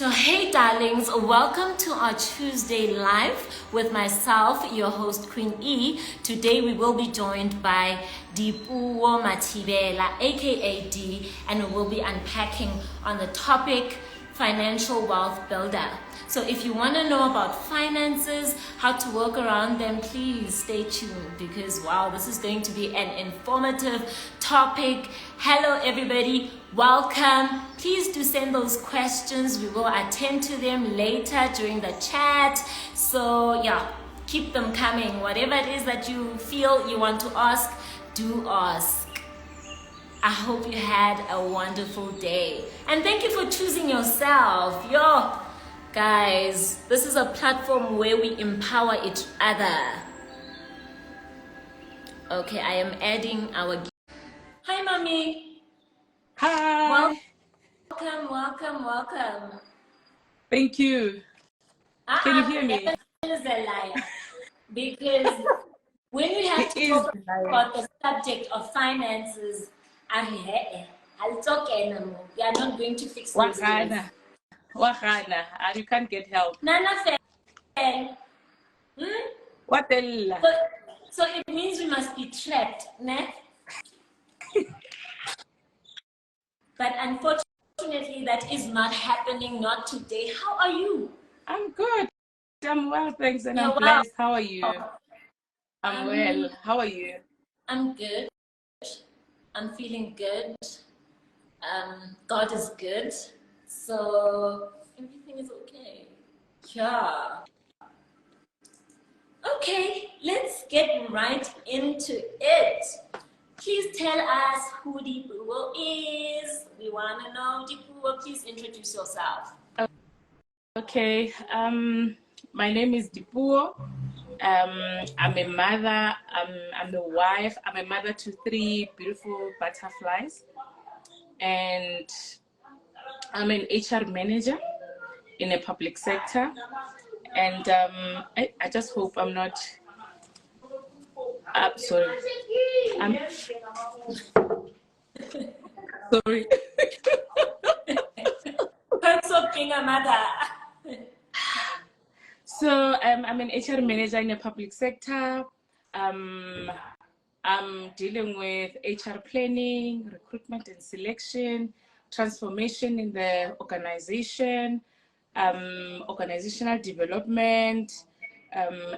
So hey darlings, welcome to our Tuesday live with myself, your host Queen E. Today we will be joined by Dipuo Mathibila, aka D, and we will be unpacking on the topic financial wealth builder. So if you want to know about finances, how to work around them, please stay tuned because wow, this is going to be an informative topic. Hello everybody, welcome. Please do send those questions. We will attend to them later during the chat. So yeah, keep them coming. Whatever it is that you feel you want to ask, do ask. I hope you had a wonderful day. And thank you for choosing yourself. Yo, guys, this is a platform where we empower each other. Okay, I am adding our... Hi, mommy. Hi. Welcome. Thank you. Can you hear me? That is a lie. Because when we have to talk about the subject of finances, I'll talk anymore. We are not going to fix those things. Wahana. You can't get help. Nana fan. What the? So it means we must be trapped, ne? But unfortunately, that is not happening, not today. How are you? I'm good. I'm well, thanks, and I'm blessed. How are you? I'm well. How are you? I'm good. I'm feeling good. God is good. So everything is okay. Yeah. Okay, let's get right into it. Please tell us who Dipuo is. We want to know. Dipuo, please introduce yourself. Okay. My name is Dipuo. I'm a mother. I'm a wife. I'm a mother to 3 beautiful butterflies, and I'm an HR manager in a public sector. And I just hope I'm not. Sorry. I'm sorry. Perks of being a mother. So I'm an HR manager in a public sector. I'm dealing with HR planning, recruitment and selection, transformation in the organization, organizational development,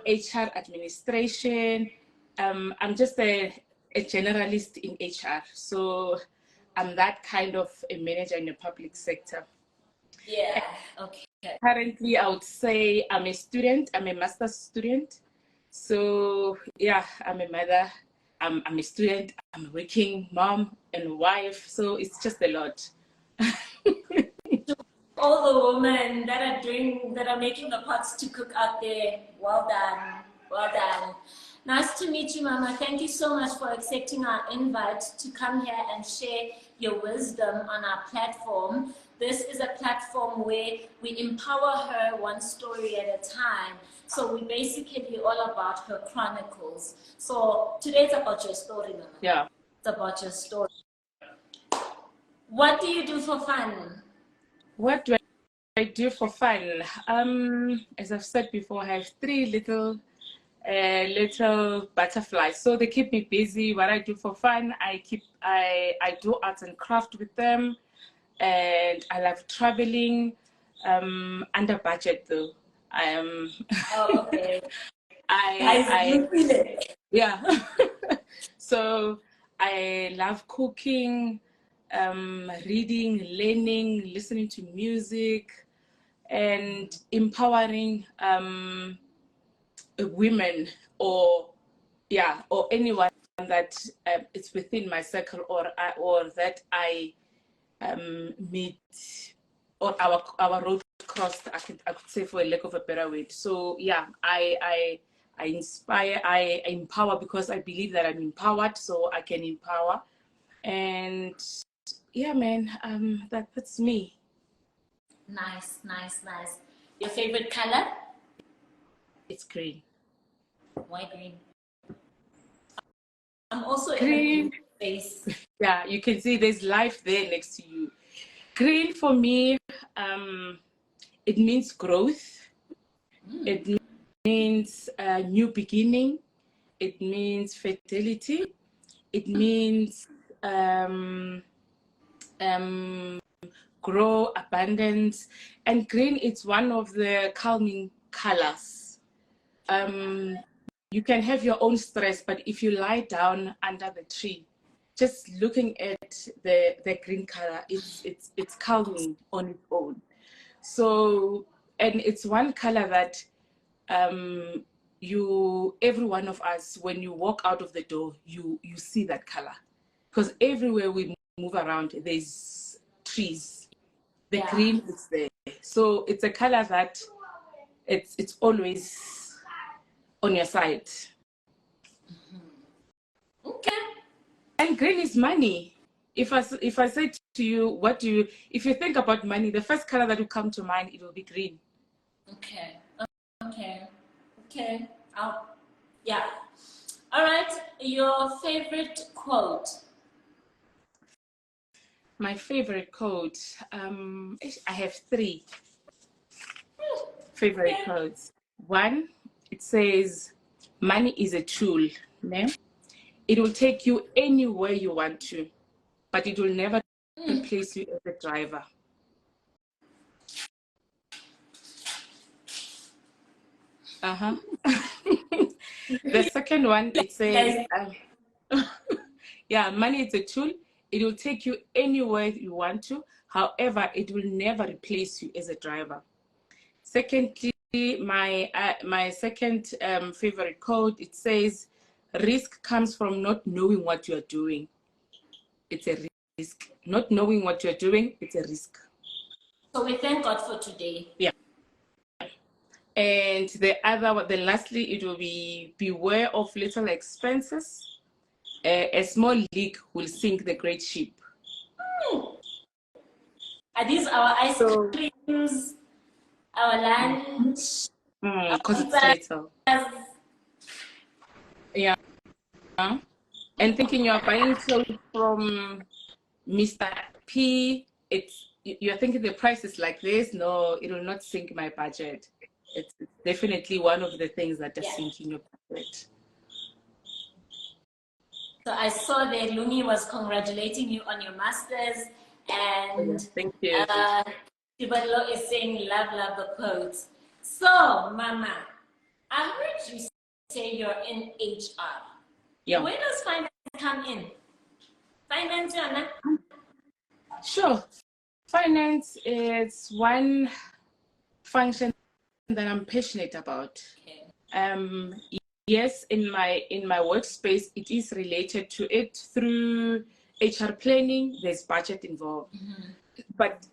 HR administration. I'm just a generalist in HR. So I'm that kind of a manager in the public sector. Yeah, okay. Currently, I would say I'm a student. I'm a master's student. So yeah, I'm a mother. I'm a student. I'm a working mom and wife. So it's just a lot. All the women that are making the pots to cook out there, well done. Nice to meet you, Mama. Thank you so much for accepting our invite to come here and share your wisdom on our platform. This is a platform where we empower her one story at a time. So we basically all about her chronicles. So today it's about your story, Mama. Yeah. It's about your story. What do you do for fun? What do I do for fun? As I've said before, I have 3 little butterflies, so they keep me busy. What I do for fun, I do arts and craft with them, and I love traveling. Under budget though. I am. Oh, okay. Yeah. So I love cooking, reading, learning, listening to music, and empowering women or anyone that it's within my circle or that I meet or our road crossed. I could say, for a lack of a better word. So yeah, I inspire, I empower because I believe that I'm empowered, so I can empower. And yeah, man, that's me. Nice. Your favorite color? It's green. Why green? I'm also green. In a green space. Yeah, you can see there's life there next to you. Green for me, it means growth. It means new beginning. It means fertility. It means grow, abundance. And green is one of the calming colors. You can have your own stress, but if you lie down under the tree, just looking at the green color, it's calming on its own. So, and it's one color that every one of us, when you walk out of the door, you see that color, because everywhere we move around, there's trees. The green is there. So it's a color that it's always on your side. Okay. And green is money. If I say to you, if you think about money, the first color that will come to mind, it will be green. Okay. Yeah. All right. Your favorite quote? My favorite quote. I have 3 favorite quotes. One, it says, "Money is a tool. It will take you anywhere you want to, but it will never replace you as a driver." The second one, it says, money is a tool. It will take you anywhere you want to. However, it will never replace you as a driver. Secondly, my second favorite quote, it says, "Risk comes from not knowing what you're doing." It's a risk. Not knowing what you're doing, it's a risk. So we thank God for today. Yeah. And the lastly, it will be, "Beware of little expenses. A small leak will sink the great ship." Are these our ice creams, our lunch? Because it's little. Yeah. And thinking you're buying clothes from Mr. P, you're thinking the price is like this. No, it will not sink my budget. It's definitely one of the things that are sinking your budget. So I saw that Lumi was congratulating you on your masters, and thank you. Tibalo is saying love the quotes. So, Mama, I heard you say you're in HR. Yeah. Where does finance come in? Finance, Yana? Sure. Finance is one function that I'm passionate about. Okay. Yes, in my workspace, it is related to it through HR planning. There's budget involved, but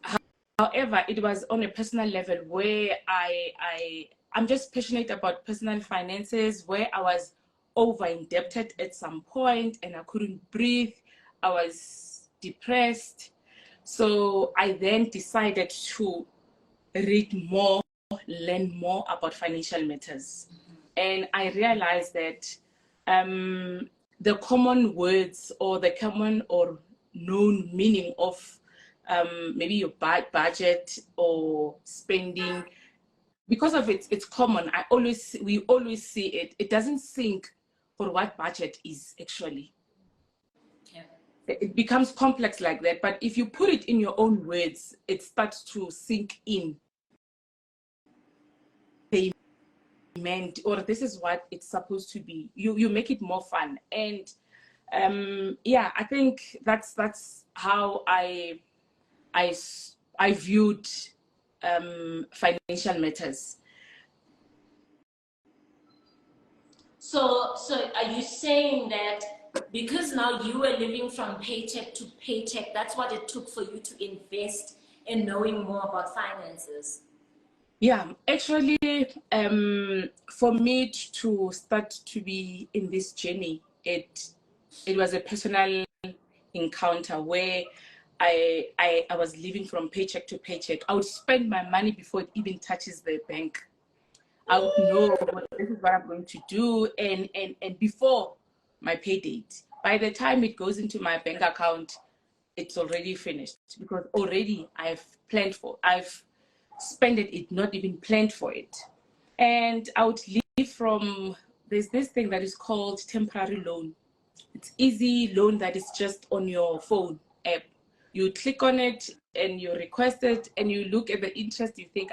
however, it was on a personal level where I'm just passionate about personal finances, where I was over indebted at some point and I couldn't breathe. I was depressed. So I then decided to read more, learn more about financial matters. And I realized that the common words or the common or known meaning of maybe your budget or spending, because of it's common. We always see it. It doesn't sink for what budget is actually. Yeah. It becomes complex like that. But if you put it in your own words, it starts to sink in. They meant, or this is what it's supposed to be. You make it more fun. And I think that's how I viewed financial matters. So are you saying that because now you were living from paycheck to paycheck, that's what it took for you to invest in knowing more about finances? Yeah, actually, for me to start to be in this journey, it was a personal encounter where I was living from paycheck to paycheck. I would spend my money before it even touches the bank. I would know this is what I'm going to do, and before my pay date. By the time it goes into my bank account, it's already finished, because already I've planned for. I've spend it, not even planned for it. And I would live from, there's this thing that is called temporary loan. It's easy loan that is just on your phone app. You click on it and you request it and you look at the interest, you think,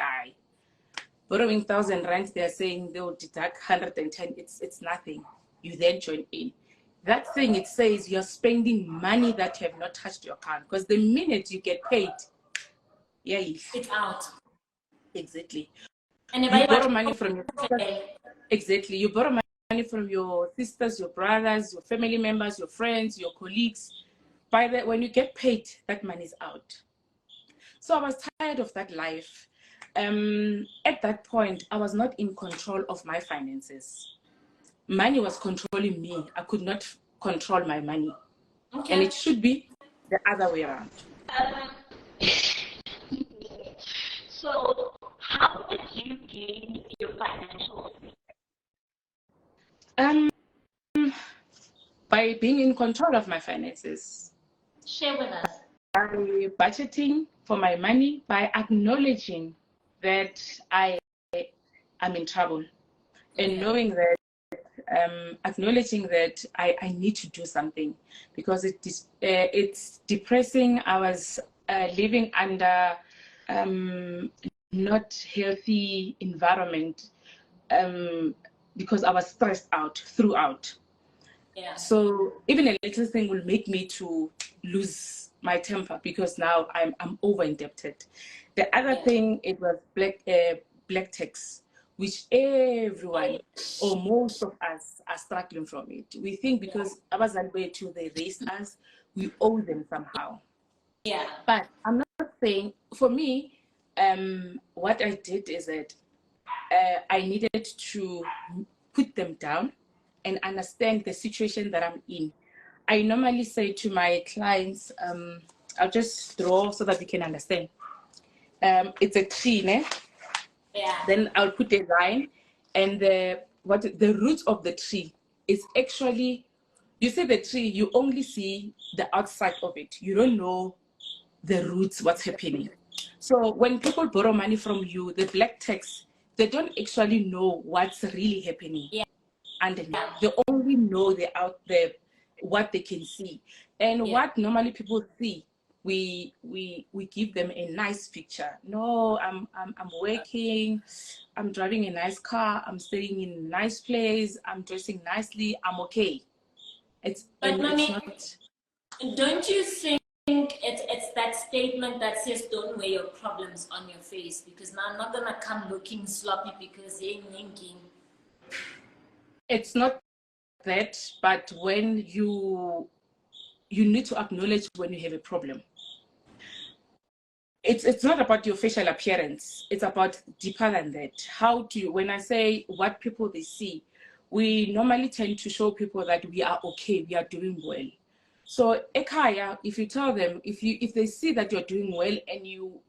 borrowing 1,000 rands, they're saying they'll deduct 110, it's nothing. You then join in. That thing, it says you're spending money that you have not touched your account, because the minute you get paid, it's out. Exactly. And if you I borrow money from your sisters. Exactly. You borrow money from your sisters, your brothers, your family members, your friends, your colleagues. When you get paid, that money is out. So I was tired of that life. At that point, I was not in control of my finances. Money was controlling me. I could not control my money. Okay. And it should be the other way around. So how did you gain your financial freedom? By being in control of my finances. Share with us. By budgeting for my money, by acknowledging that I am in trouble, and knowing that, acknowledging that I need to do something, because it's depressing. I was living under not healthy environment, because I was stressed out throughout. Yeah. So even a little thing will make me to lose my temper, because now I'm over indebted. The other thing, it was black tax, which everyone or most of us are struggling from it. We think because abazali too, they raised us, we owe them somehow. Yeah. But I'm not saying, for me, what I did is that I needed to put them down and understand the situation that I'm in. I normally say to my clients, I'll just draw so that you can understand. It's a tree, né? Yeah. Then I'll put a line, and the root of the tree is actually, you see the tree, you only see the outside of it. You don't know the roots, what's happening. So when people borrow money from you, the black tax, they don't actually know what's really happening. Yeah. And they only know what they can see. And what normally people see, we give them a nice picture. No, I'm working, I'm driving a nice car, I'm staying in a nice place, I'm dressing nicely, I'm okay. But mommy, don't you think it's that statement that says don't wear your problems on your face, because now I'm not gonna come looking sloppy because you're thinking. It's not that, but when you need to acknowledge when you have a problem. It's not about your facial appearance. It's about deeper than that. How do you, when I say what people they see, we normally tend to show people that we are okay, we are doing well. So ekaya, if you tell them, if they see that you're doing well and you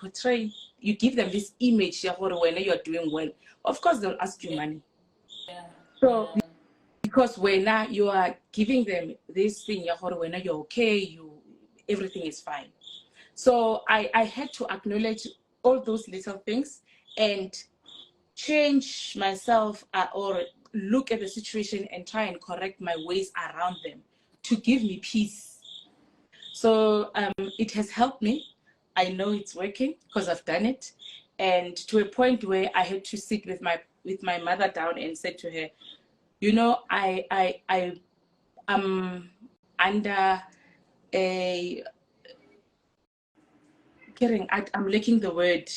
portray, you give them this image when you're doing well, of course they'll ask you money. Yeah. So because when you are giving them this thing, when you're okay, everything is fine. So I had to acknowledge all those little things and change myself, or look at the situation and try and correct my ways around them to give me peace. So it has helped me. I know it's working because I've done it, and to a point where I had to sit with my mother down and said to her, you know, I am under a I'm lacking the word.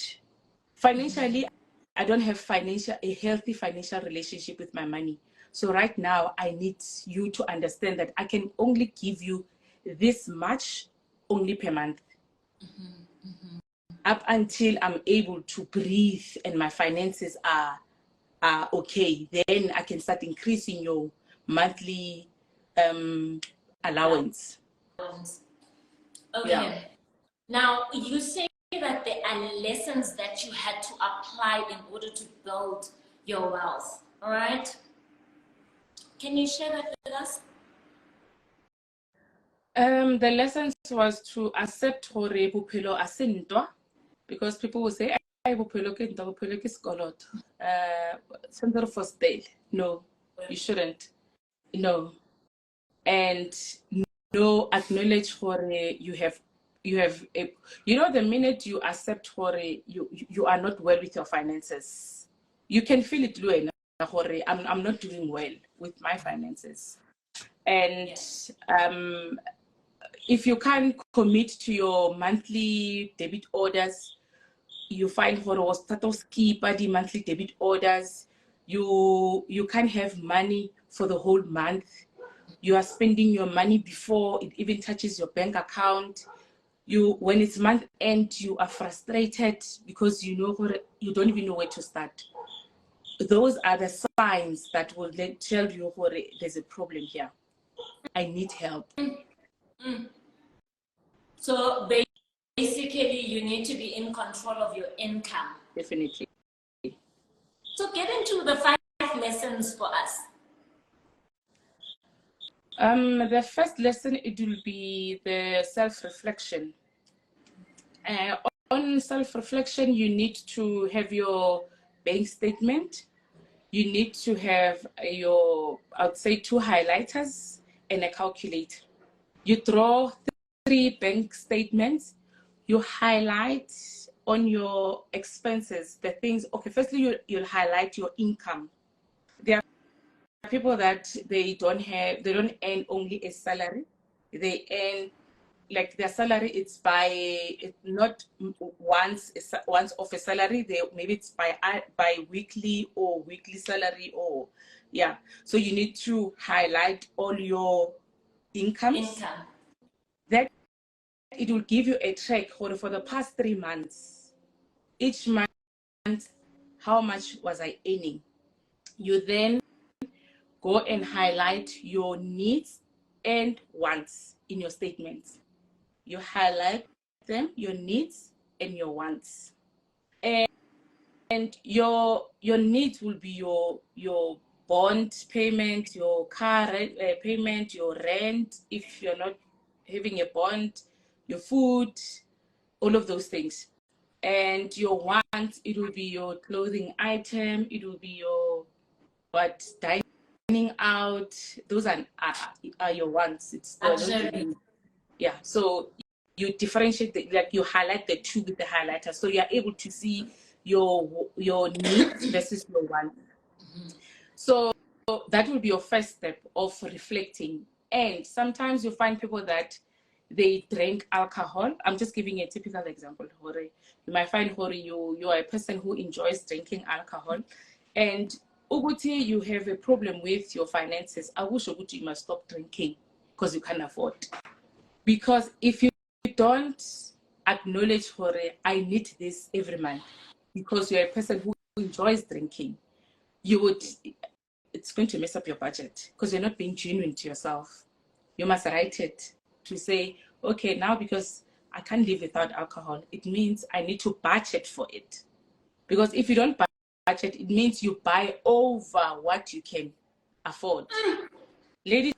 Financially, I don't have a healthy financial relationship with my money. So right now, I need you to understand that I can only give you this much only per month. Up until I'm able to breathe and my finances are okay, then I can start increasing your monthly allowance. Okay. Yeah. Now, you say that there are lessons that you had to apply in order to build your wealth, all right? Can you share that with us? The lessons was to accept hore bophelo a se ntwa, because people will say bophelo ke ntwa, bophelo ke sekoloto. Center for sale. No, you shouldn't. No. And no, acknowledge for you have a, you know, the minute you accept for you are not well with your finances, you can feel it, Luena, I'm not doing well with my finances. And if you can't commit to your monthly debit orders, you find for a status keeper the monthly debit orders, you can't have money for the whole month. You are spending your money before it even touches your bank account. When it's month end, you are frustrated because you don't even know where to start. Those are the signs that will tell you there's a problem here. I need help. So basically, you need to be in control of your income. Definitely. So get into the 5 lessons for us. The first lesson, it will be the self-reflection. On self-reflection, you need to have your bank statement. You need to have I'd say 2 highlighters and a calculator. You draw 3 bank statements. You highlight on your expenses, the things. Okay, firstly, you'll highlight your income. There are people that they don't earn only a salary. They earn, like, their salary, it's not once off a salary. Maybe it's by weekly or weekly salary, or yeah. So you need to highlight all your incomes. That it will give you a track for the past 3 months. Each month, how much was I earning? You then go and highlight your needs and wants in your statements. You highlight them, your needs and your wants. And your needs will be your bond payment, your car payment, your rent, if you're not having a bond, your food, all of those things. And your wants, it will be your clothing item, it will be your dining out. Those are your wants. It's yeah. So you differentiate, like you highlight the 2 with the highlighter, so you're able to see your needs versus your wants. So that will be your first step of reflecting. And sometimes you find people that they drink alcohol. I'm just giving a typical example. You might find you are a person who enjoys drinking alcohol, and Uguti, you have a problem with your finances. I wish Uguti, you must stop drinking because you can't afford. Because if you don't acknowledge, I need this every month, because you're a person who enjoys drinking, it's going to mess up your budget, because you're not being genuine to yourself. You must write it to say, okay, now because I can't live without alcohol, it means I need to budget for it. Because if you don't budget, it means you buy over what you can afford. Ladies,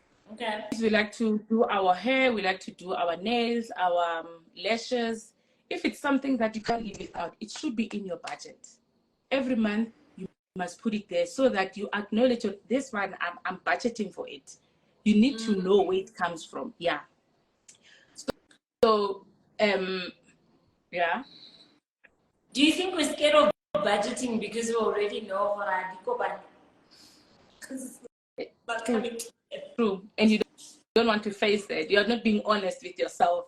we like to do our hair, we like to do our nails, our lashes. If it's something that you can't live without, it should be in your budget. Every month, you must put it there so that you acknowledge this one, I'm budgeting for it. You need to know where it comes from. Yeah. So, yeah. Do you think we're scared of budgeting because we already know what our True. And you don't want to face it. You're not being honest with yourself.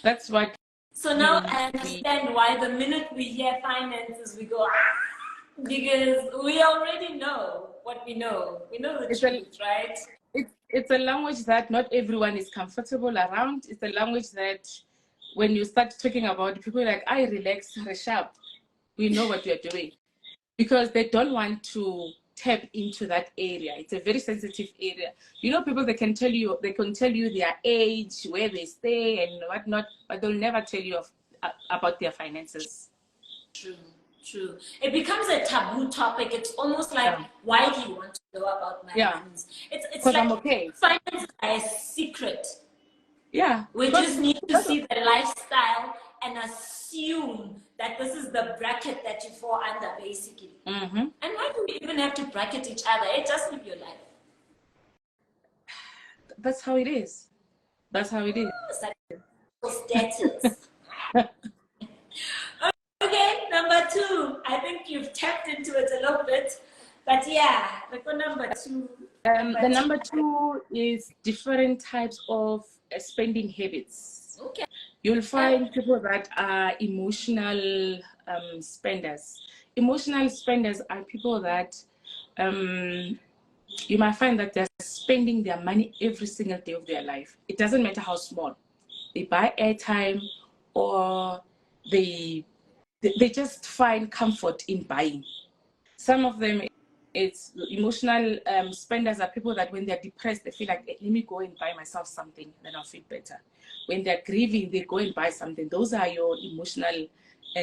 That's what. So now I understand why the minute we hear finances, we go, because we already know what we know. We know the truth, right? It's a language that not everyone is comfortable around. It's a language that when you start talking about it, people are like, I relax, sharp. We know what we are doing. Because they don't want to tap into that area. It's a very sensitive area. You know, people, they can tell you their age, where they stay and whatnot, but they'll never tell you about their finances. True. It becomes a taboo topic. It's almost like, why do you want to know about my finances? It's like finance is a secret. Yeah. We just need to see the lifestyle and assume that this is the bracket that you fall under, basically. Mm-hmm. And why do we even have to bracket each other? Just live your life. That's how it is. That's how it is. Status. Okay, number 2. I think you've tapped into it a little bit, but yeah, let's go number 2. The number 2 is different types of spending habits. Okay. You'll find people that are emotional spenders. Emotional spenders are people that you might find that they're spending their money every single day of their life. It doesn't matter how small. They buy airtime, or they just find comfort in buying. Some of them, it's emotional spenders are people that when they're depressed, they feel like, let me go and buy myself something, then I'll feel better. When they're grieving, they go and buy something. Those are your emotional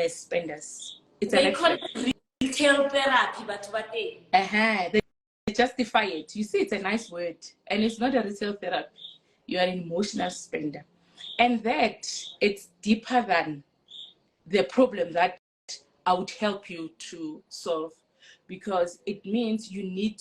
spenders. They call it retail therapy, but what they? They justify it. You see, it's a nice word, and it's not a retail therapy. You are an emotional spender, and that it's deeper than the problem that I would help you to solve, because it means you need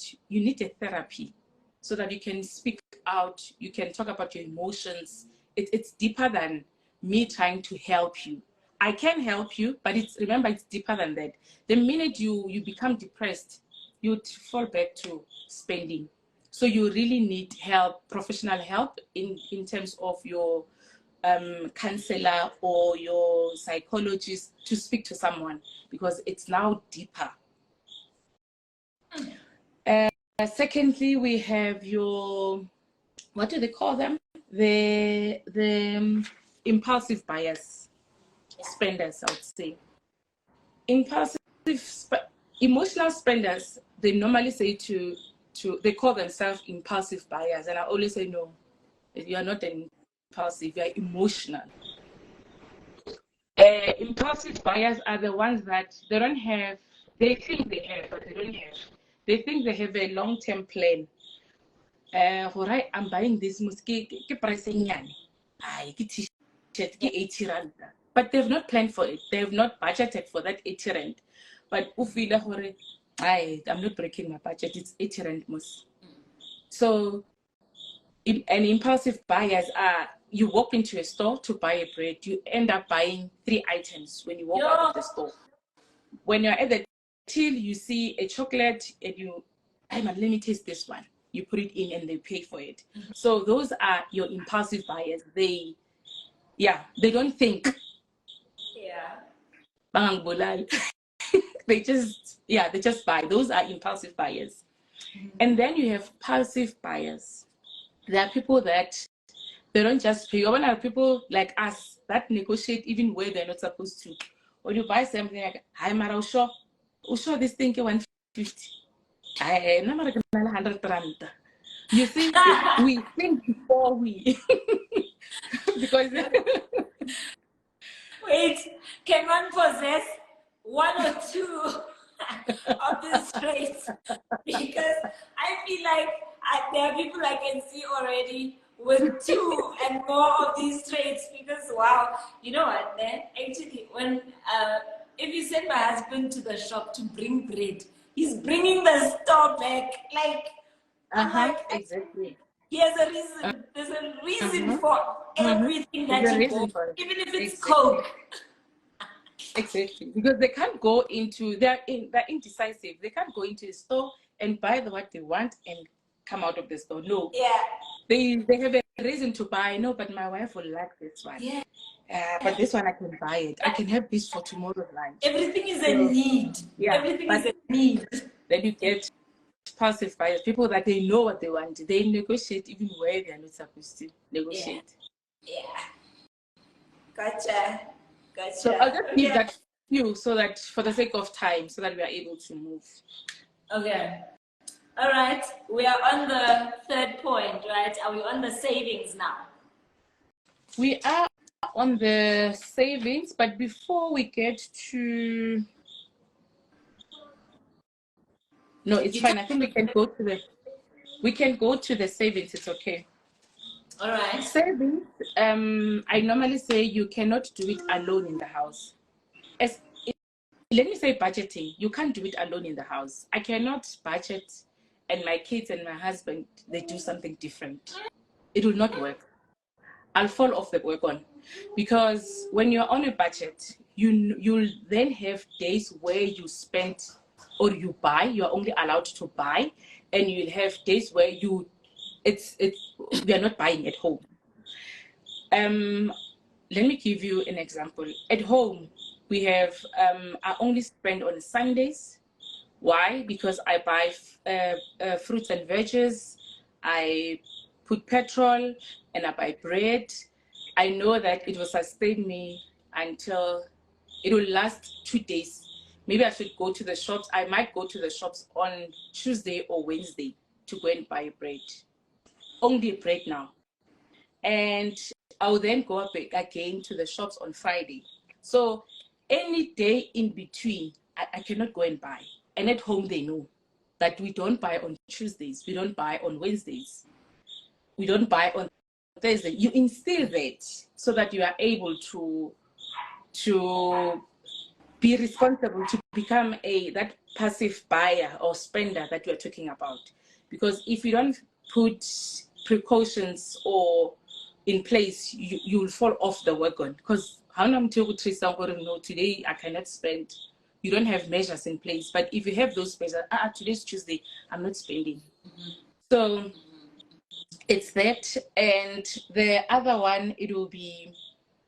a therapy so that you can speak out, you can talk about your emotions. It's deeper than me trying to help you. I can help you, but remember, it's deeper than that. The minute you become depressed, you fall back to spending. So you really need help, professional help in terms of your counselor or your psychologist, to speak to someone, because it's now deeper. Secondly, we have your, what do they call them? The impulsive buyers, spenders, I would say. Emotional spenders, they normally say they call themselves impulsive buyers, and I always say, no, you are not an impulsive, you are emotional. Impulsive buyers are the ones that they think they have, but they don't have. They think they have a long-term plan. I'm buying this price t-shirt, 80 rand. But they've not planned for it. They have not budgeted for that 80 rand. But I'm not breaking my budget. It's 80 rand most. So, and impulsive buyers are, you walk into a store to buy a bread, you end up buying 3 items when you walk out of the store. When you're at the till, you see a chocolate and let me taste this one. You put it in and they pay for it. Mm-hmm. So those are your impulsive buyers. They don't think. Yeah. they just buy. Those are impulsive buyers. Mm-hmm. And then you have passive buyers. There are people that they don't just pay. There are people like us that negotiate even where they're not supposed to. Or you buy something like, hi, Mara, sure this thing 150. I never 100 rand. You see, we think before we because wait, can one possess 1 or 2 of these traits? Because I feel like there are people I can see already with 2 and more of these traits, because wow, you know what, man? Actually, when if you send my husband to the shop to bring bread, he's bringing the store back. Like, exactly. He has a reason. There's a reason for everything that you go, even if it's Coke. Exactly, because they can't go into, they're indecisive. They can't go into a store and buy what they want and come out of the store. No. Yeah. They have a reason to buy. No, but my wife will like this one. Yeah. But this one I can buy it. I can have this for tomorrow's lunch. Everything is a need. Yeah. Everything is a need. Then you get passive buyers, people that they know what they want. They negotiate even where they are not supposed to negotiate. Yeah. Gotcha. So I'll just leave that few, so that for the sake of time, so that we are able to move. Okay. All right. We are on the 3rd point, right? Are we on the savings now? We are on the savings, but before we get to... No, it's fine. I think we can go to the savings. It's okay. All right. Savings, I normally say you cannot do it alone in the house. As let me say budgeting, you can't do it alone in the house. I cannot budget and my kids and my husband, they do something different. It will not work. I'll fall off the wagon because when you're on a budget, you'll then have days where you spend or you buy. You're only allowed to buy, and you'll have days where we are not buying at home. Let me give you an example. At home, we have I only spend on Sundays. Why? Because I buy fruits and veggies. I put petrol and I buy bread. I know that it will sustain me until it will last 2 days. Maybe I should go to the shops. I might go to the shops on Tuesday or Wednesday to go and buy bread. Only bread now. And I will then go up again to the shops on Friday. So any day in between, I cannot go and buy. And at home, they know that we don't buy on Tuesdays. We don't buy on Wednesdays. We don't buy on Thursday. You instill that so that you are able to be responsible, to become that passive buyer or spender that you are talking about. Because if you don't put precautions or in place, you'll fall off the wagon. Because how am no, today I cannot spend. You don't have measures in place. But if you have those measures, today's Tuesday, I'm not spending. So it's that. And the other one, it will be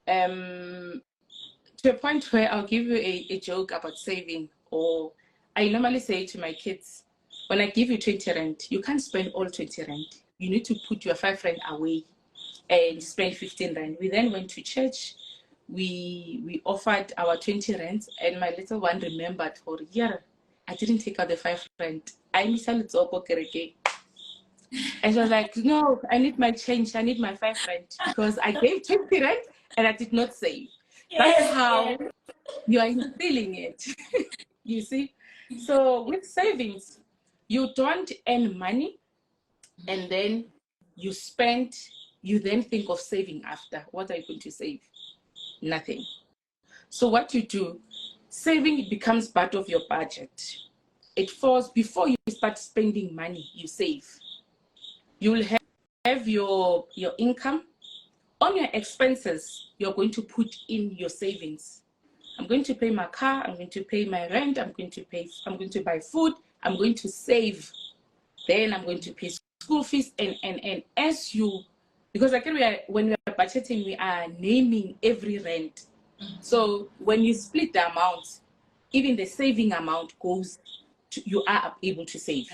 to a point where I'll give you a joke about saving. Or I normally say to my kids, when I give you 20 rand, you can't spend all 20 rand. You need to put your 5 rand away and spend 15 rand. We then went to church. We offered our 20 rand, and my little one remembered for a year. I didn't take out the 5 rand. I miss a little kereke. And she was like, no, I need my change. I need my 5 rand because I gave 20 rand and I did not save. Yes, that's how you are instilling it. You see? So with savings, you don't earn money and then you spend, you then think of saving after. What are you going to save? Nothing. So what you do, saving becomes part of your budget. It falls before you start spending money, you save. You will have your income. On your expenses, you're going to put in your savings. I'm going to pay my car, I'm going to pay my rent, I'm going to buy food, I'm going to save. Then I'm going to pay school fees and as you, because when we are budgeting, we are naming every rent. So when you split the amount, even the saving amount goes to, you are able to save.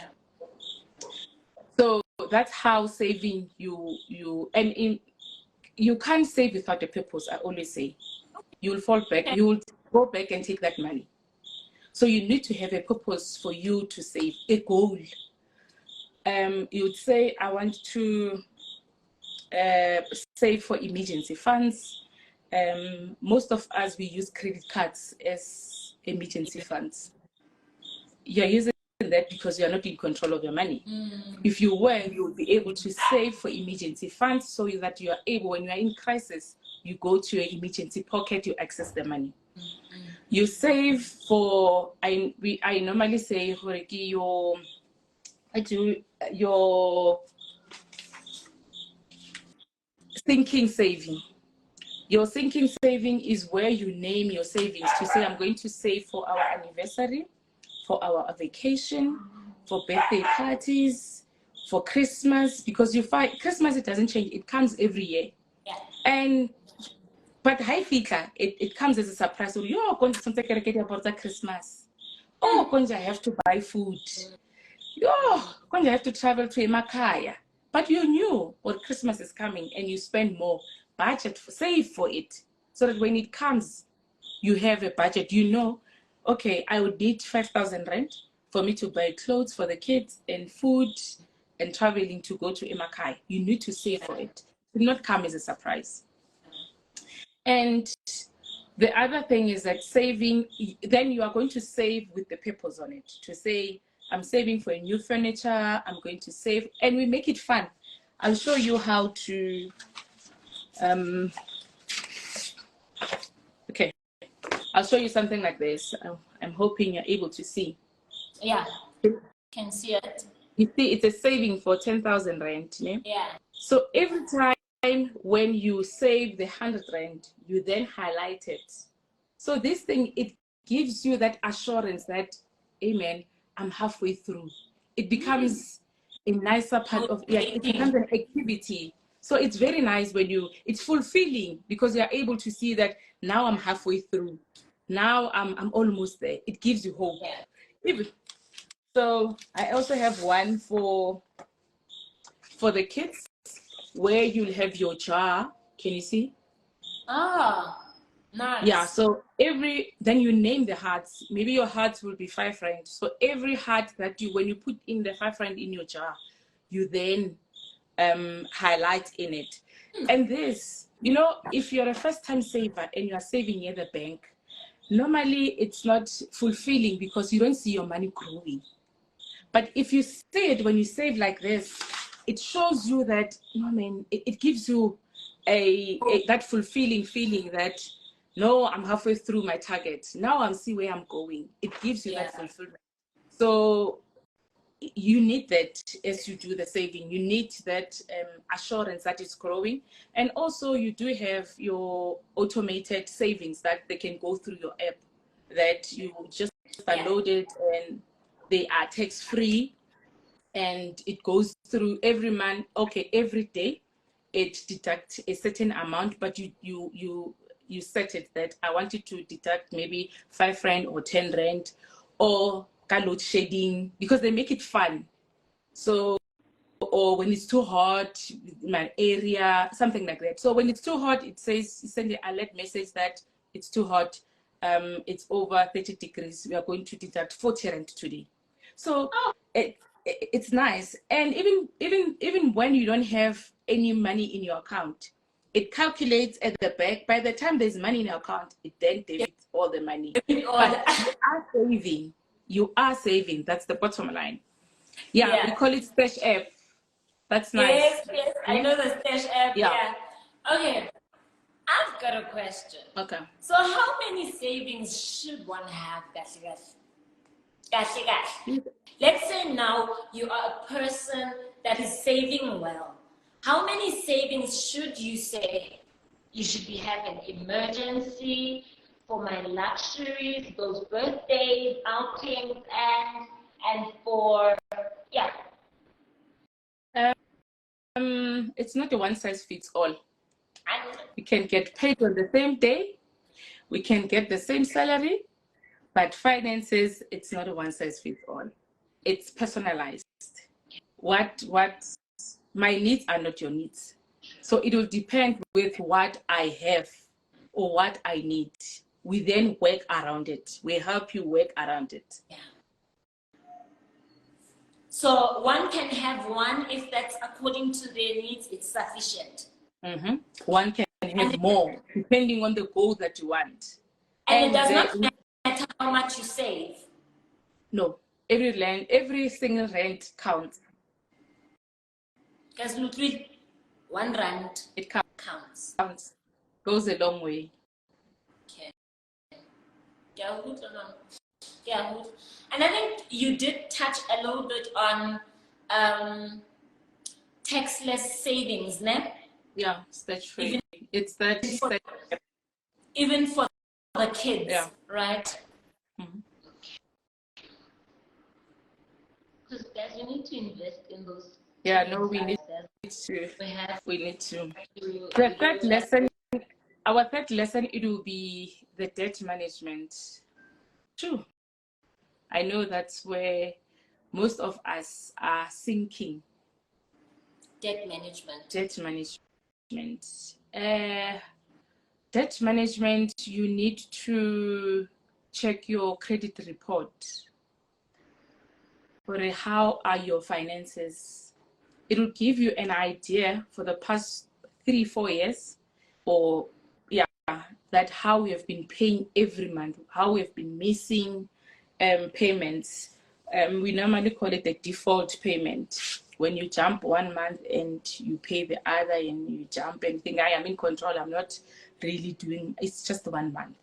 So that's how saving you can't save without a purpose. I always say you'll fall back, you'll go back and take that money. So you need to have a purpose for you to save, a goal. You'd say, I want to save for emergency funds. Most of us, we use credit cards as emergency funds. You're using that because you're not in control of your money. If you were, you would be able to save for emergency funds so that you are able, when you are in crisis, you go to your emergency pocket, you access the money. You save for, I normally say, your thinking saving. Your thinking saving is where you name your savings to say, I'm going to save for our anniversary, for our vacation, for birthday parties, for Christmas, because you find Christmas, it doesn't change. It comes every year. Yeah. But high fika, it comes as a surprise. So you're going to get about that Christmas. Oh, I have to buy food. I have to travel to Emakaya. But you knew what Christmas is coming and you spend more. Budget, save for it. So that when it comes, you have a budget. You know, okay, I would need 5,000 rand for me to buy clothes for the kids and food and traveling to go to Emakai. You need to save for it. It will not come as a surprise. And the other thing is that saving, then you are going to save with the purpose on it. To say, I'm saving for a new furniture, I'm going to save, and we make it fun. I'll show you how to. Okay, I'll show you something like this. I'm hoping you're able to see. Yeah, can see it. You see, it's a saving for 10,000 rand. Yeah? Yeah. So every time when you save the 100 rand, you then highlight it. So this thing, it gives you that assurance that, amen, I'm halfway through. It becomes a nicer part of, yeah, it becomes an activity. So it's very nice when it's fulfilling because you're able to see that now I'm halfway through. Now I'm almost there. It gives you hope. Yeah. So I also have one for the kids where you'll have your jar. Can you see? Ah, nice. Yeah, so then you name the hearts. Maybe your hearts will be 5 rand. So every heart that when you put in the 5 rand in your jar, you then highlight in it. And this, if you're a first-time saver and you're saving at the bank, normally it's not fulfilling because you don't see your money growing. But if you see it when you save like this, it shows you that, it gives you that fulfilling feeling that, no, I'm halfway through my target. Now I'm see where I'm going. It gives you that fulfillment. So you need that as you do the saving. You need that assurance that it's growing. And also you do have your automated savings that they can go through your app that you just download it and they are tax-free. And it goes through every month. Okay, every day it deducts a certain amount, but you set it that I want it to deduct maybe 5 rand or 10 rand or load shedding because they make it fun. So, or when it's too hot in my area, something like that. So when it's too hot, it says, send an alert message that it's too hot. It's over 30 degrees. We are going to deduct 40 rand today. So it's nice. And even when you don't have any money in your account, it calculates at the back. By the time there's money in your account, it then debits all the money. But you are saving. That's the bottom line. Yeah. We call it Stash app. That's nice. Yes, I know the Stash app. Yeah. Okay, I've got a question. Okay. So how many savings should one have, Let's say now you are a person that is saving well. How many savings should you say you should be having? Emergency, for my luxuries, those birthdays, outings, and for, it's not a one size fits all. We can get paid on the same day. We can get the same salary, but finances, it's not a one size fits all. It's personalized. What my needs are not your needs. So it will depend with what I have or what I need. We then work around it. We help you work around it. Yeah. So one can have one if that's according to their needs, it's sufficient. Mm-hmm. One can have more depending on the goal that you want. And it does not matter how much you save. No, every single rent counts. Because literally 1 rand, it counts. Goes a long way. Okay. Yeah, good. Yeah, good. And I think you did touch a little bit on taxless savings, ne? Yeah, statutory. It's that even for the kids, right? Mm-hmm. Because guys, you need to invest in those. Yeah, no, we need to. The third lesson, our third lesson, it will be the debt management. True. I know that's where most of us are sinking. Debt management. Debt management, you need to check your credit report. Or how are your finances? It will give you an idea for the past 3-4 years, or that how we have been paying every month, how we have been missing payments. We normally call it the default payment. when you jump 1 month and you pay the other and you jump and think, I'm in control, I'm not really doing, it's just 1 month.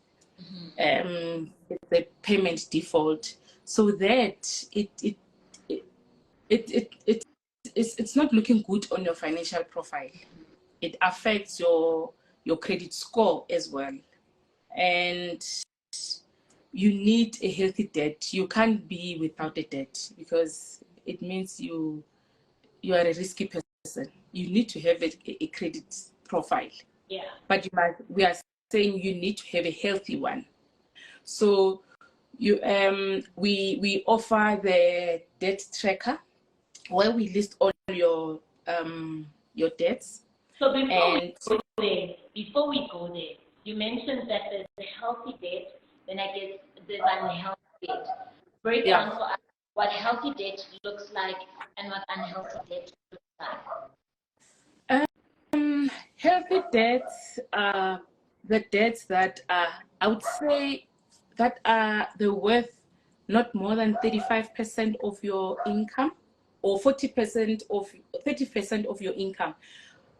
It's a payment default. So that it's not looking good on your financial profile. It affects your credit score as well. And you need a healthy debt. You can't be without a debt because it means you are a risky person. You need to have a credit profile. Yeah. But we are saying you need to have a healthy one. So we offer the debt tracker where we list all your debts. So before we go there, you mentioned that there's a healthy debt, then I guess there's unhealthy debt. Break down for us what healthy debt looks like and what unhealthy debt looks like. Healthy debts are the debts that are, I would say, that are the worth not more than 35% of your income or 30% of your income.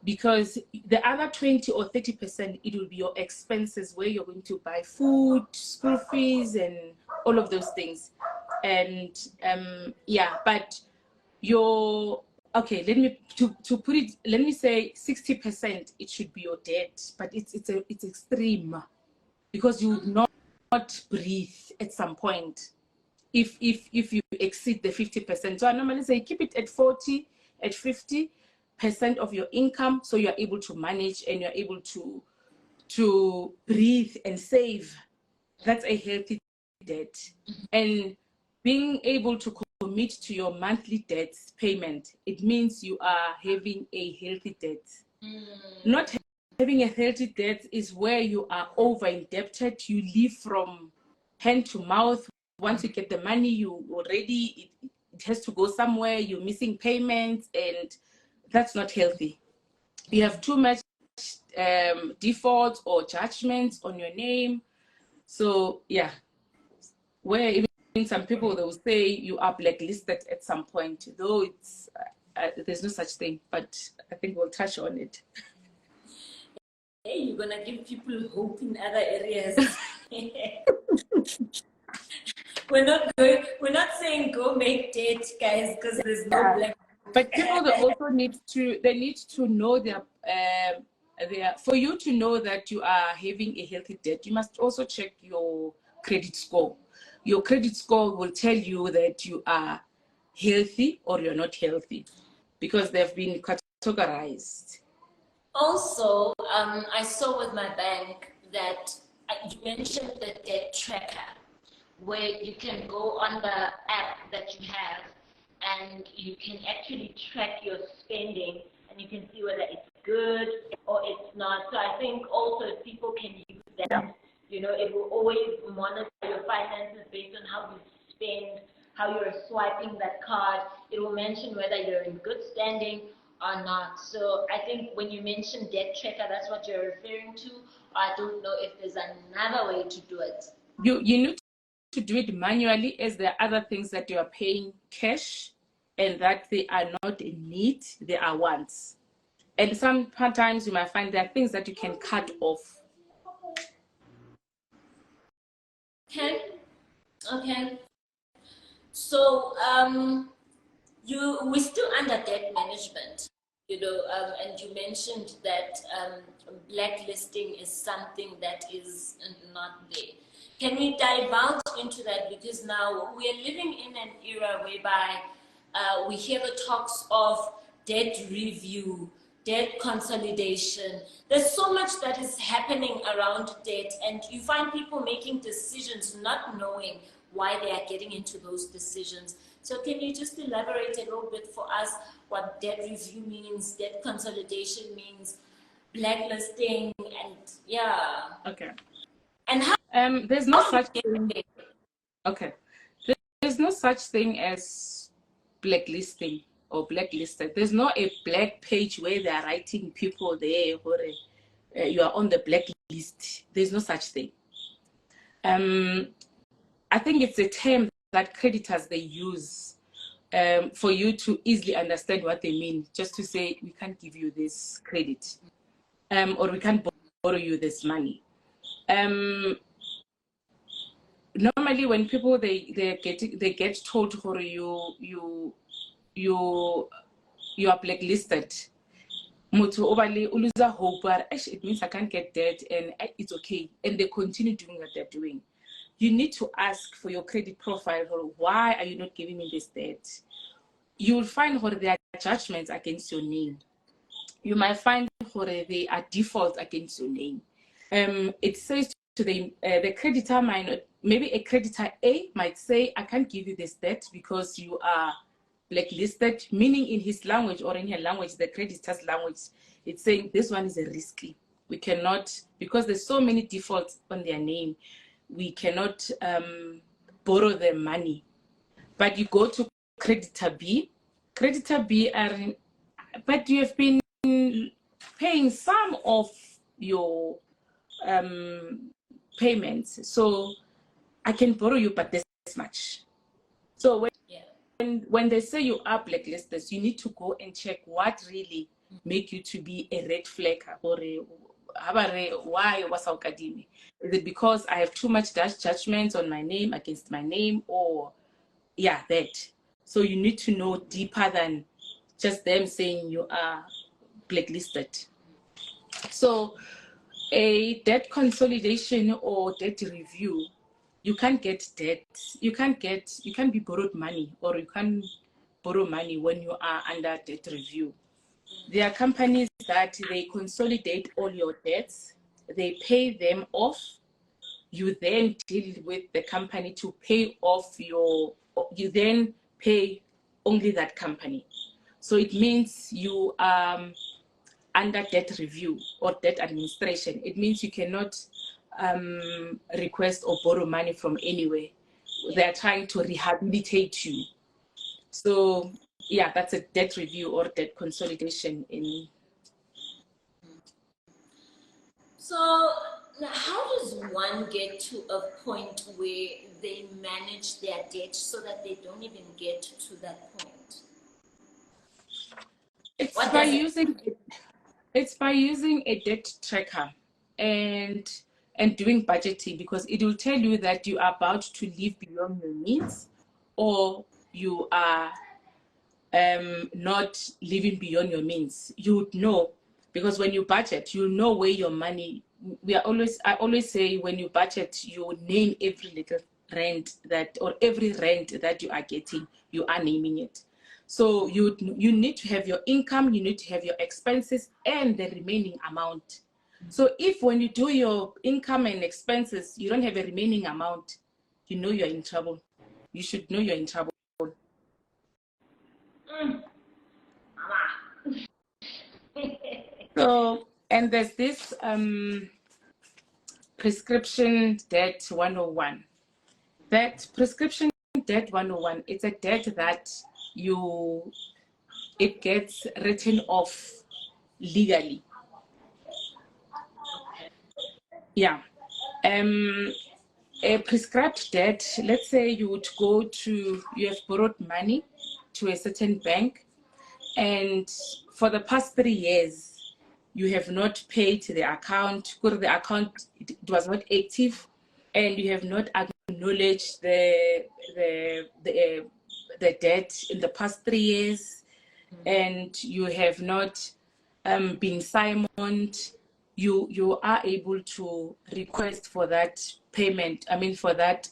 Because the other 20 or 30%, it will be your expenses where you're going to buy food, school fees, and all of those things. And but let me say 60% it should be your debt, but it's extreme because you would not breathe at some point if you exceed the 50%. So I normally say keep it at 40, at 50% of your income, so you're able to manage and you're able to breathe and save. That's a healthy debt. And being able to commit to your monthly debt payment, it means you are having a healthy debt. Not having a healthy debt is where you are over indebted. You live from hand to mouth. Once you get the money, you already, it has to go somewhere. You're missing payments, and that's not healthy. You have too much defaults or judgments on your name. So where even some people, they will say you are blacklisted at some point, though it's there's no such thing, but I think we'll touch on it. Hey, you're gonna give people hope in other areas. We're not saying go make debt, guys, because there's no black. But people need to know their for you to know that you are having a healthy debt, you must also check your credit score. Your credit score will tell you that you are healthy or you're not healthy because they've been categorized. Also, I saw with my bank that you mentioned the debt tracker, where you can go on the app that you have and you can actually track your spending and you can see whether it's good or it's not. So I think also if people can use that, it will always monitor your finances based on how you spend, how you're swiping that card. It will mention whether you're in good standing or not. So I think when you mention debt tracker, that's what you're referring to. I don't know if there's another way to do it. You need to do it manually, as there are other things that you are paying cash and that they are not a need, they are wants. And sometimes you might find there are things that you can cut off. Okay. So we're still under debt management, and you mentioned that blacklisting is something that is not there. Can we divulge into that? Because now we are living in an era whereby we hear the talks of debt review, debt consolidation. There's so much that is happening around debt, and you find people making decisions not knowing why they are getting into those decisions. So can you just elaborate a little bit for us what debt review means, debt consolidation means, blacklisting, and Okay. And how there's no such thing. Okay. There's no such thing as blacklisting or blacklisted. There's not a black page where they're writing people there or you are on the blacklist. There's no such thing. I think it's a term that creditors they use for you to easily understand what they mean, just to say, we can't give you this credit, or we can't borrow you this money. Normally when people they get told you are blacklisted, lose hope, it means I can't get debt and it's okay, and they continue doing what they're doing. You need to ask for your credit profile, or why are you not giving me this debt? You will find where there are judgments against your name. You might find where they are defaults against your name. It says to the creditor might not, maybe a creditor A might say, I can't give you this debt because you are blacklisted, meaning in his language or in her language, the creditor's language, it's saying this one is a risky. We cannot, because there's so many defaults on their name, we cannot borrow their money. But you go to creditor B but you have been paying some of your payments, so I can borrow you but this much. So when they say you are blacklisted, you need to go and check what really make you to be a red flag, or why was Is it because I have too much judgments on my name, against my name, or that? So you need to know deeper than just them saying you are blacklisted. So a debt consolidation or debt review, you can't get debt, you can't be borrowed money, or you can't borrow money when you are under debt review. There are companies that they consolidate all your debts, they pay them off, you then deal with the company to pay off you then pay only that company. So it means you under debt review or debt administration. It means you cannot request or borrow money from anywhere. They're trying to rehabilitate you. So that's a debt review or debt consolidation. So how does one get to a point where they manage their debt so that they don't even get to that point? It's by using a debt tracker and doing budgeting, because it will tell you that you are about to live beyond your means, or you are not living beyond your means. You would know, because when you budget, you know where your money. I always say, when you budget, you name every little rent or every rent that you are getting, you are naming it. So you need to have your income, you need to have your expenses and the remaining amount. So if when you do your income and expenses, you don't have a remaining amount, you know you're in trouble. You should know you're in trouble. So, and there's this prescription debt 101. That prescription debt 101, it's a debt that it gets written off legally. A prescribed debt, let's say you have borrowed money to a certain bank, and for the past 3 years, you have not paid the account, or the account it was not active, and you have not acknowledged the debt in the past 3 years, and you have not been summoned, you are able to request for that payment, for that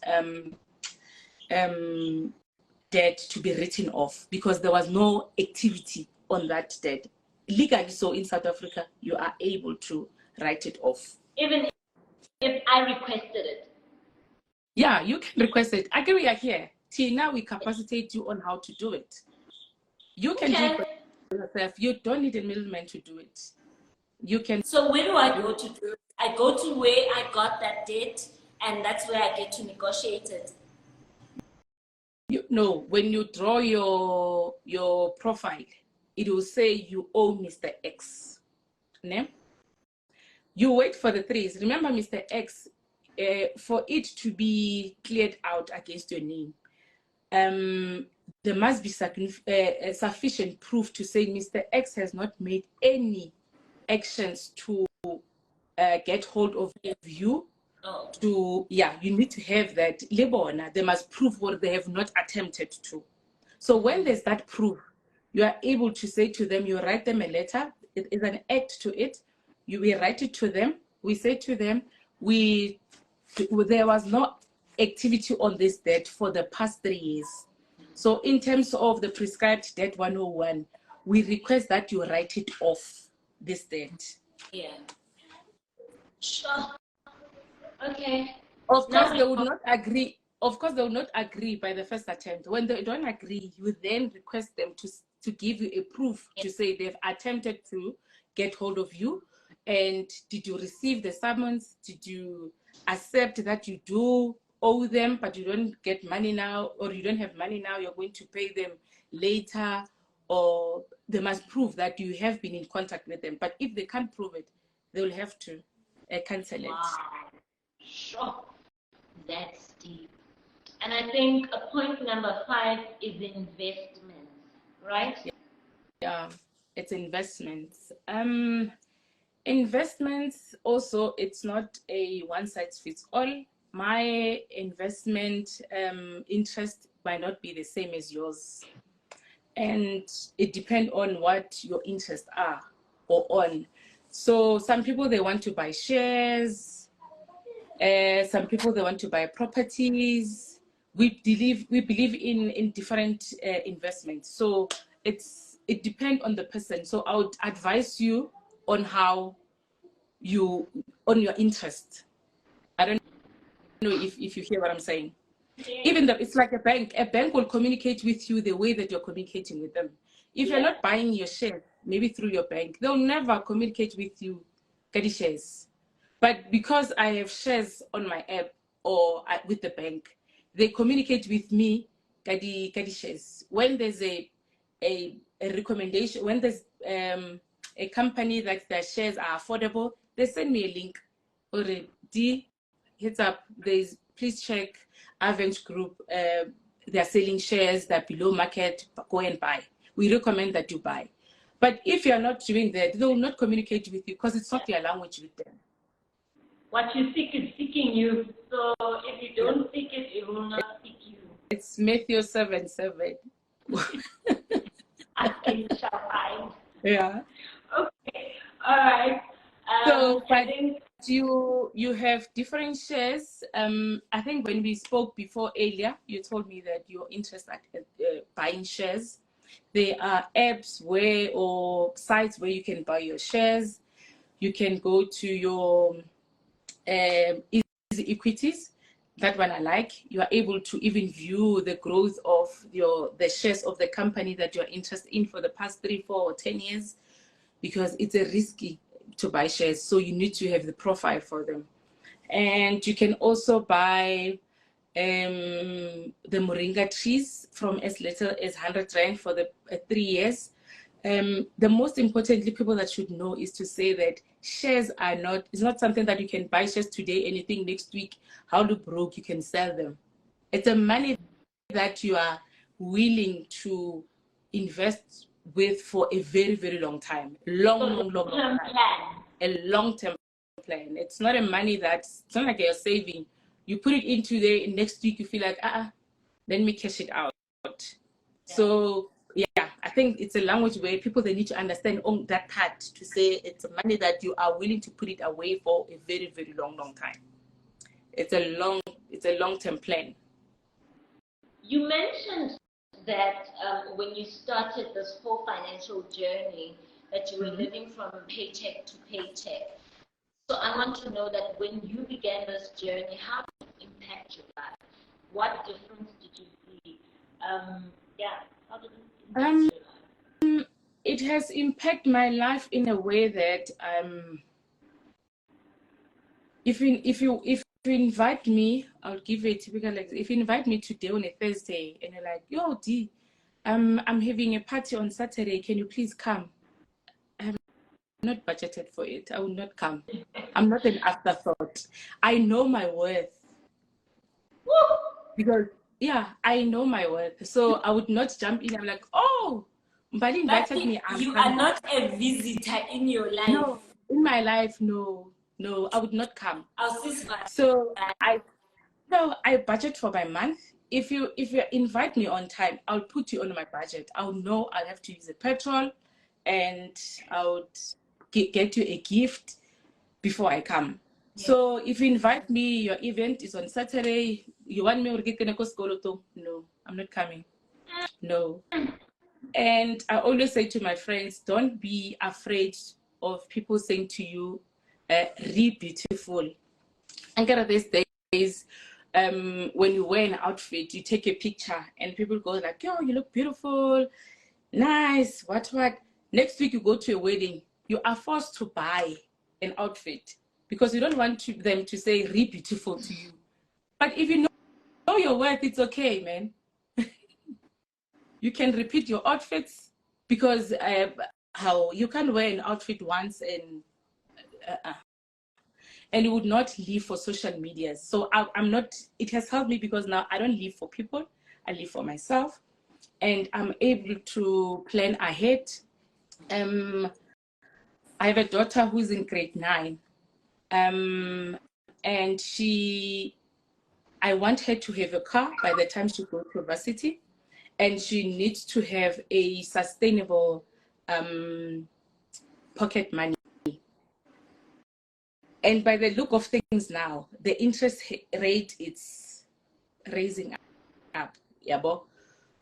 debt to be written off, because there was no activity on that debt. Legally, so in South Africa, you are able to write it off. Even if I requested it? Yeah, you can request it. Again, we are here. Tina, we capacitate you on how to do it. You can do it for yourself. You don't need a middleman to do it. You can. So where do I go to do it? I go to where I got that debt, and that's where I get to negotiate it. When you draw your profile, it will say you owe Mr. X. Name? You wait for the 3s. Remember, Mr. X, for it to be cleared out against your name, there must be sufficient proof to say Mr. X has not made any actions to get hold of you. You need to have that. They must prove what they have not attempted to. So when there's that proof, you are able to say to them, you write them a letter. It is an act to it. We write it to them. We say to them, there was no activity on this debt for the past 3 years. So in terms of the prescribed debt 101, we request that you write it off, this debt. Yeah. Sure. Okay. Of course, they would not agree. Of course, they will not agree by the first attempt. When they don't agree, you then request them to give you a proof to say they've attempted to get hold of you. And did you receive the summons? Did you accept that you do owe them, but you don't get money now, or you don't have money now, you're going to pay them later? Or they must prove that you have been in contact with them. But if they can't prove it, they will have to cancel it. Wow. Sure. That's deep. And I think point number 5 is investments, right? Yeah, it's investments. Investments also, it's not a one size fits all. My investment interest might not be the same as yours. And it depends on what your interests are or on. So some people, they want to buy shares. Some people, they want to buy properties. We believe in different investments. So it depends on the person. So I would advise you on your interest. I don't know if you hear what I'm saying. Even though it's like a bank will communicate with you the way that you're communicating with them. If you're not buying your share, maybe through your bank, they'll never communicate with you, get the shares. But because I have shares on my app or with the bank, they communicate with me, get the shares. When there's a recommendation, when there's a company that their shares are affordable, they send me a link. Already, hits up, please check Avenge Group. They're selling shares that are below market, go and buy. We recommend that you buy. But if you're not doing that, they will not communicate with you because it's not your language with them. What you seek is seeking you. So if you don't seek it, it will not seek you. It's Matthew 7:7. Ask and you shall find. Yeah. Okay. All right. So, but you have different shares. I think when we spoke before earlier, you told me that you're interested in buying shares. There are apps or sites where you can buy your shares. You can go to your easy equities. That one I like. You are able to even view the growth of the shares of the company that you're interested in for the past 3, 4, or 10 years, because it's a risky to buy shares. So you need to have the profile for them. And you can also buy the moringa trees from as little as 100 Rand for the 3 years. The most importantly, people that should know is to say that shares it's not something that you can buy shares today, anything next week, how to broke, you can sell them. It's a money that you are willing to invest with for a very, very long time. Long time. A long-term plan. It's not a money it's not like you're saving. You put it into there, and next week you feel like, let me cash it out. Yeah. So, I think it's a language where people, they need to understand on that part to say it's money that you are willing to put it away for a very, very long, long time. It's a long-term plan. You mentioned that when you started this whole financial journey, that you were living from paycheck to paycheck. So I want to know that when you began this journey, how did it impact your life? What difference did you see? How did it impact your life? It has impacted my life in a way that if you invite me, I'll give you a typical example. If you invite me today on a Thursday and you're like, yo, D, I'm having a party on Saturday, can you please come? I have not budgeted for it. I will not come. I'm not an afterthought. I know my worth. Because yeah, I know my worth. So I would not jump in. I'm like, oh, Mbali But invited me. you are not a visitor in your life. No, in my life, no, I would not come. So I budget for my month. If you invite me on time, I'll put you on my budget. I'll know I'll have to use the petrol, and I would get you a gift before I come. Yeah. So if you invite me, your event is on Saturday, you want me to get no, I'm not coming. No. And I always say to my friends, don't be afraid of people saying to you, re beautiful. And get these days, when you wear an outfit, you take a picture and people go like, yo, you look beautiful, nice, what. Next week you go to a wedding, you are forced to buy an outfit because you don't want them to say re beautiful to you. But if you know your worth, it's okay, man. You can repeat your outfits because how you can wear an outfit once and you would not live for social media. So I'm not, it has helped me because now I don't live for people, I live for myself, and I'm able to plan ahead. I have a daughter who's in grade 9, and I want her to have a car by the time she goes to university, and she needs to have a sustainable pocket money. And by the look of things now, the interest rate is raising up. Yeah,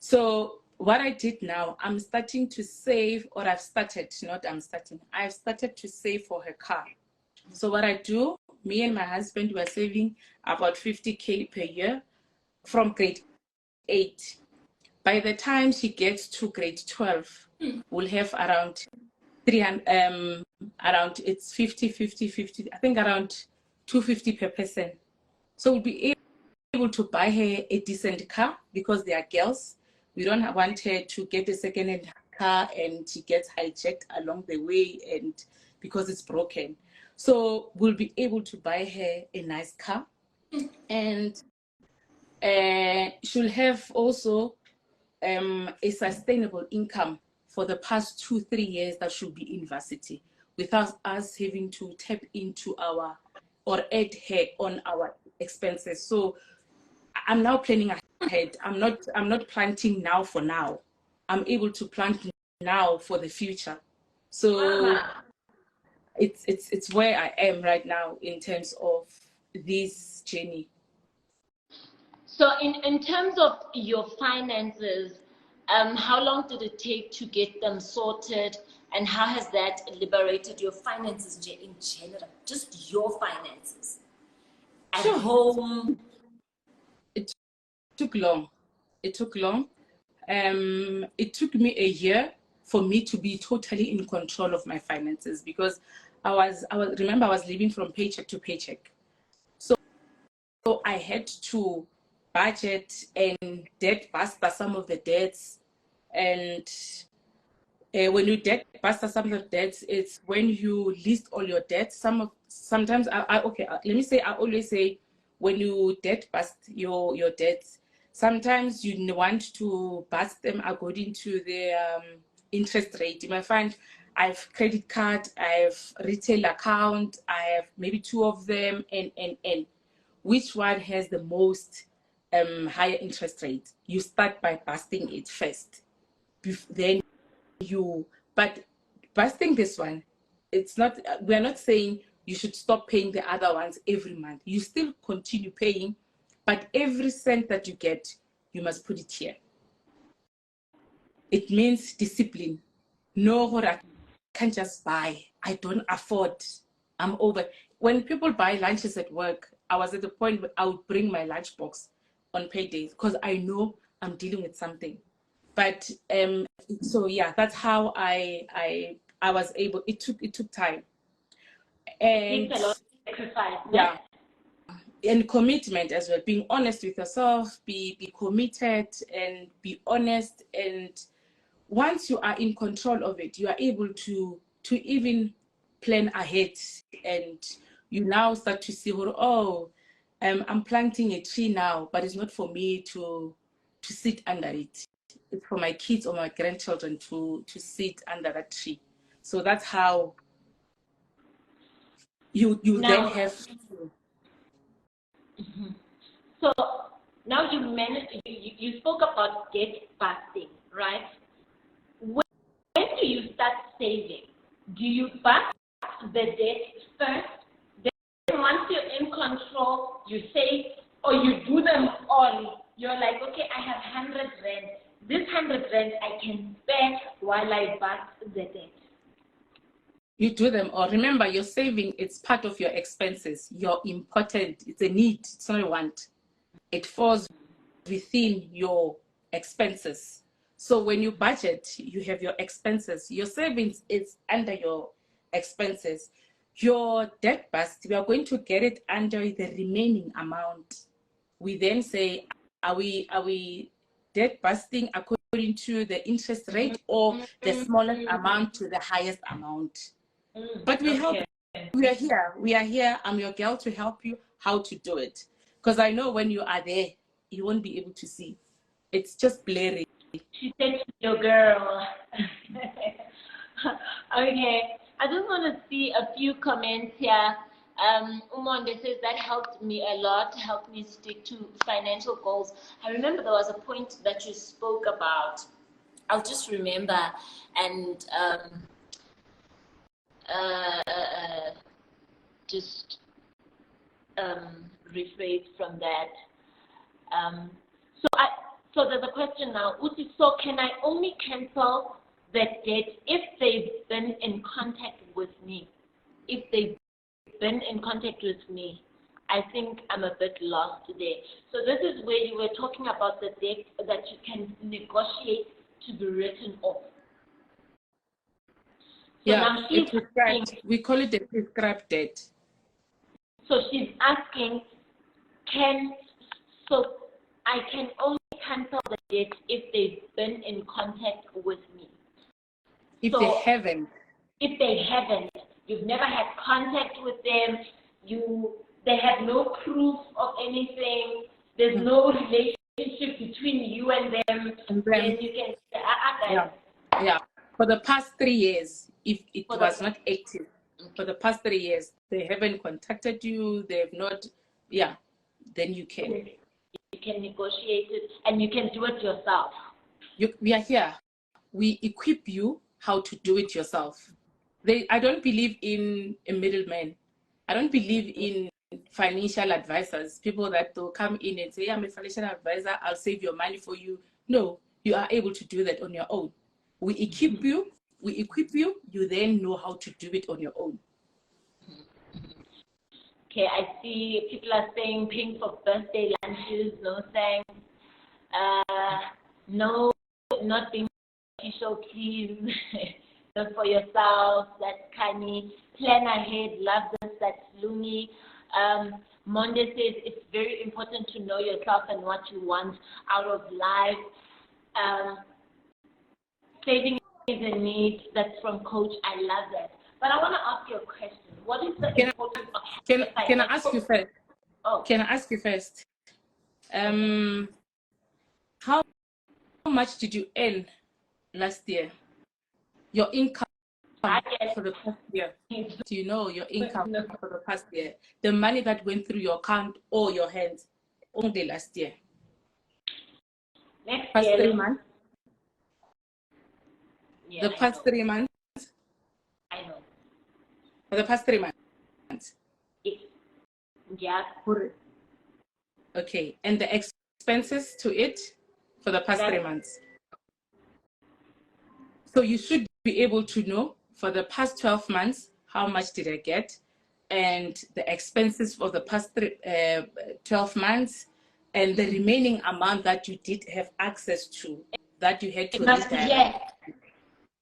so what I did now, I'm starting to save, or I've started to save for her car. So what I do, me and my husband were saving about 50K per year from grade 8. By the time she gets to grade 12, we'll have around 300, around it's 50, I think around 250 per person. So we'll be able to buy her a decent car because they are girls. We don't want her to get a second-hand car and she gets hijacked along the way and because it's broken. So we'll be able to buy her a nice car, and she'll have also a sustainable income for the past 2-3 years that she'll be in university without us having to tap into or add her on our expenses. So I'm now planning ahead. I'm not planting now for now. I'm able to plant now for the future. So it's where I am right now in terms of this journey. So in terms of your finances, how long did it take to get them sorted, and how has that liberated your finances in general? Just your finances at home. It took long. It took long. It took me a year for me to be totally in control of my finances because I was living from paycheck to paycheck. So I had to budget and debt bust some of the debts. And when you debt bust some of the debts, it's when you list all your debts. Sometimes let me say, I always say, when you debt bust your debts, sometimes you want to bust them according to the interest rate. You might find I have credit card, I have retail account, I have maybe 2 of them, and which one has the most higher interest rate? You start by busting it first. Then but busting this one, it's not, we're not saying you should stop paying the other ones every month. You still continue paying, but every cent that you get, you must put it here. It means discipline. No, I can't just buy. I don't afford. I'm over. When people buy lunches at work, I was at the point where I would bring my lunchbox on paydays because I know I'm dealing with something. But so yeah, that's how I was able. It took time, and a lot of sacrifice. Yeah, and commitment as well. Being honest with yourself, be committed, and be honest. And once you are in control of it, you are able to even plan ahead, and you now start to see, oh, I'm planting a tree now, but it's not for me to sit under it. It's for my kids or my grandchildren to sit under that tree. So that's how you then Now, have to. so now you spoke about debt busting, right? When do you start saving? Do you bust the debt first? Then once you're in control, you save, or you do them all. You're like, okay, I have 100 rand. This 100 rand I can spare while I bust the debt. You do them all. Remember, your saving, it's part of your expenses. You're important. It's a need. It's not a want. It falls within your expenses. So when you budget, you have your expenses. Your savings is under your expenses. Your debt bust, we are going to get it under the remaining amount. We then say, are we debt busting according to the interest rate or the smallest amount to the highest amount? But we help. We are here. I'm your girl to help you how to do it. Because I know when you are there, you won't be able to see. It's just blurry. She said, your girl. Okay, I just want to see a few comments here. Umonde says that helped me a lot, helped me stick to financial goals. I remember there was a point that you spoke about. I'll just remember and just rephrase from that. So there's a question now, Uti, so can I only cancel the debt if they've been in contact with me? If they've been in contact with me, I think I'm a bit lost today. So this is where you were talking about the debt that you can negotiate to be written off. So Yeah, now she's asking, we call it the prescribed debt. so she's asking, so I can only cancel the debt if they've been in contact with me. If they haven't. If they haven't, you've never had contact with them, they have no proof of anything, there's no relationship between you and them, then you can say, yeah. For the past 3 years, if it was not active, for the past 3 years, they haven't contacted you, they have not, then you can. You can negotiate it, and you can do it yourself. We are here. We equip you how to do it yourself. I don't believe in a middleman. I don't believe in financial advisors, people that will come in and say, I'm a financial advisor, I'll save your money for you. No, you are able to do that on your own. We equip you, you then know how to do it on your own. Okay, I see people are saying paying for birthday lunches, no thanks. No, not being official, please. Not for yourself, that's Kani. Plan ahead, love this, that's Lumi. Monde says it's very important to know yourself and what you want out of life. Saving is a need, that's from Coach, I love that. But I want to ask you a question. What is the importance of can I ask you first? Oh. Can I ask you first? How much did you earn last year? Your income for the past year. Do you know your income for the past year? The money that went through your account or your hands only last year. Next past year. 3 months? Yeah, the past 3 months? I know. For the past 3 months? Yeah. Okay, and the expenses to it for the past 3 months? So you should be able to know for the past 12 months, how much did I get? And the expenses for the past 12 months and the remaining amount that you did have access to, that you had to redirect.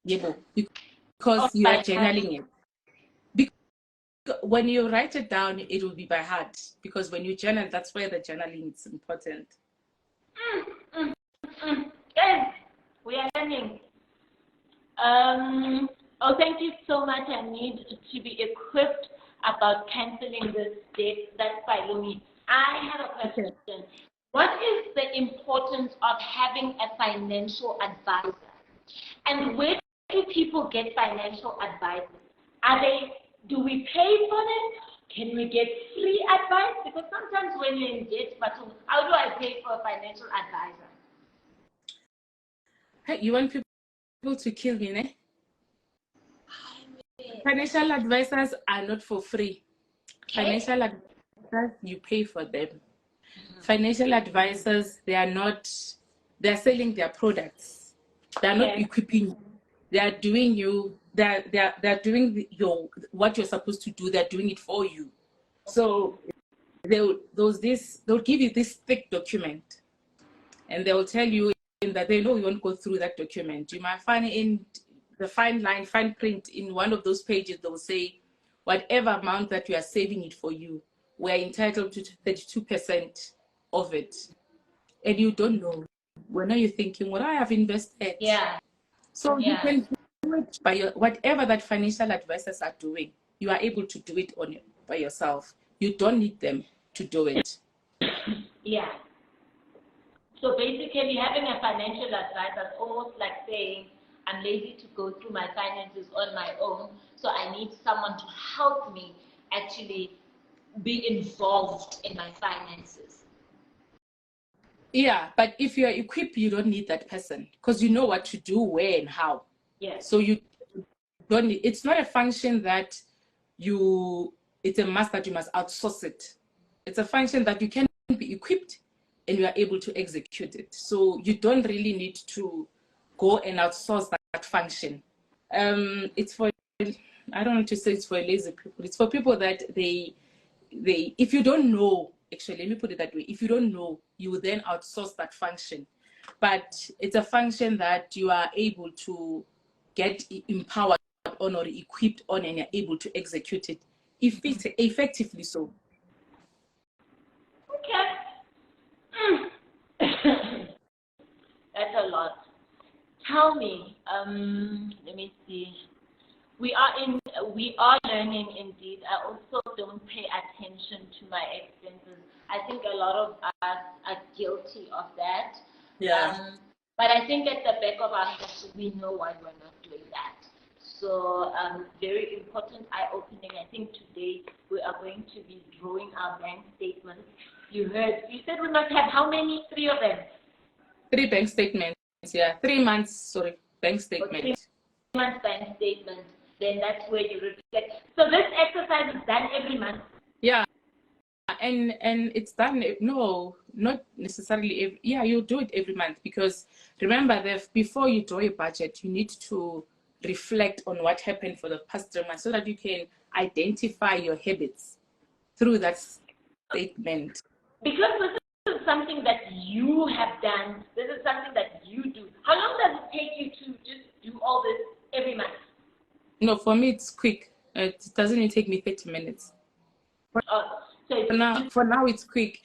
Yeah, because you are journaling it. Because when you write it down, it will be by heart. Because when you journal, that's where the journaling is important. Yes, we are learning. Thank you so much. I need to be equipped about canceling this debt. That's by Lumi. I have a question. Okay. What is the importance of having a financial advisor? And where do people get financial advisors? Do we pay for them? Can we get free advice? Because sometimes when you're in debt, but how do I pay for a financial advisor? Hey, you want people to kill me, ne? Financial advisors are not for free. Okay. Financial advisors, you pay for them. Financial advisors, they're selling their products. They're not equipping you. They're doing what you're supposed to do. They're doing it for you. So they'll give you this thick document, and they'll tell you that they know you won't go through that document. You might find in the fine print in one of those pages, they'll say, whatever amount that you are saving it for you, we're entitled to 32% of it. And you don't know. When are you thinking, what I have invested? Yeah. So you can do it by whatever that financial advisors are doing, you are able to do it by yourself. You don't need them to do it. Yeah. So basically, having a financial advisor is almost like saying, I'm lazy to go through my finances on my own, so I need someone to help me actually be involved in my finances. Yeah, but if you're equipped, you don't need that person because you know what to do, where, and how. Yes. So you don't need, it's not a function that it's a must that you must outsource it. It's a function that you can be equipped and you are able to execute it. So you don't really need to go and outsource that function. It's for, I don't want to say it's for lazy people. It's for people that if you don't know, actually, let me put it that way. If you don't know, you will then outsource that function. But it's a function that you are able to get empowered on or equipped on, and you're able to execute it effectively so. Okay. That's a lot. Tell me, let me see. We are learning indeed. I also don't pay attention to my expenses. I think a lot of us are guilty of that. Yeah. But I think at the back of our heads, we know why we're not doing that. So very important, eye-opening. I think today we are going to be drawing our bank statements. You said we must have how many? 3 of them? 3 bank statements, yeah. 3 months, bank statement. 3 months bank statement. Then that's where you reflect. So this exercise is done every month? Yeah. And it's done, no, not necessarily. You do it every month because remember that before you draw a budget, you need to reflect on what happened for the past 3 months so that you can identify your habits through that statement. Because this is something that you have done, this is something that you do. How long does it take you to just do all this every month? No, for me it's quick. It doesn't even take me 30 minutes. For now it's quick.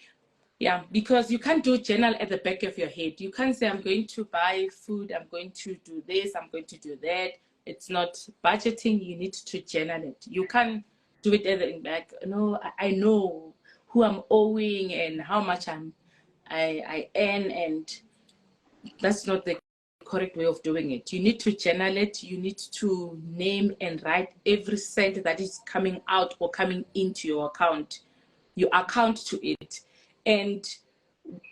Yeah, because you can't do journal at the back of your head. You can't say, I'm going to buy food, I'm going to do this, I'm going to do that. It's not budgeting. You need to journal it. You can't do it at the back. No, I know who I'm owing and how much I earn, and that's not the correct way of doing it. You need to journal it. You need to name and write every cent that is coming out or coming into your account. You account to it. And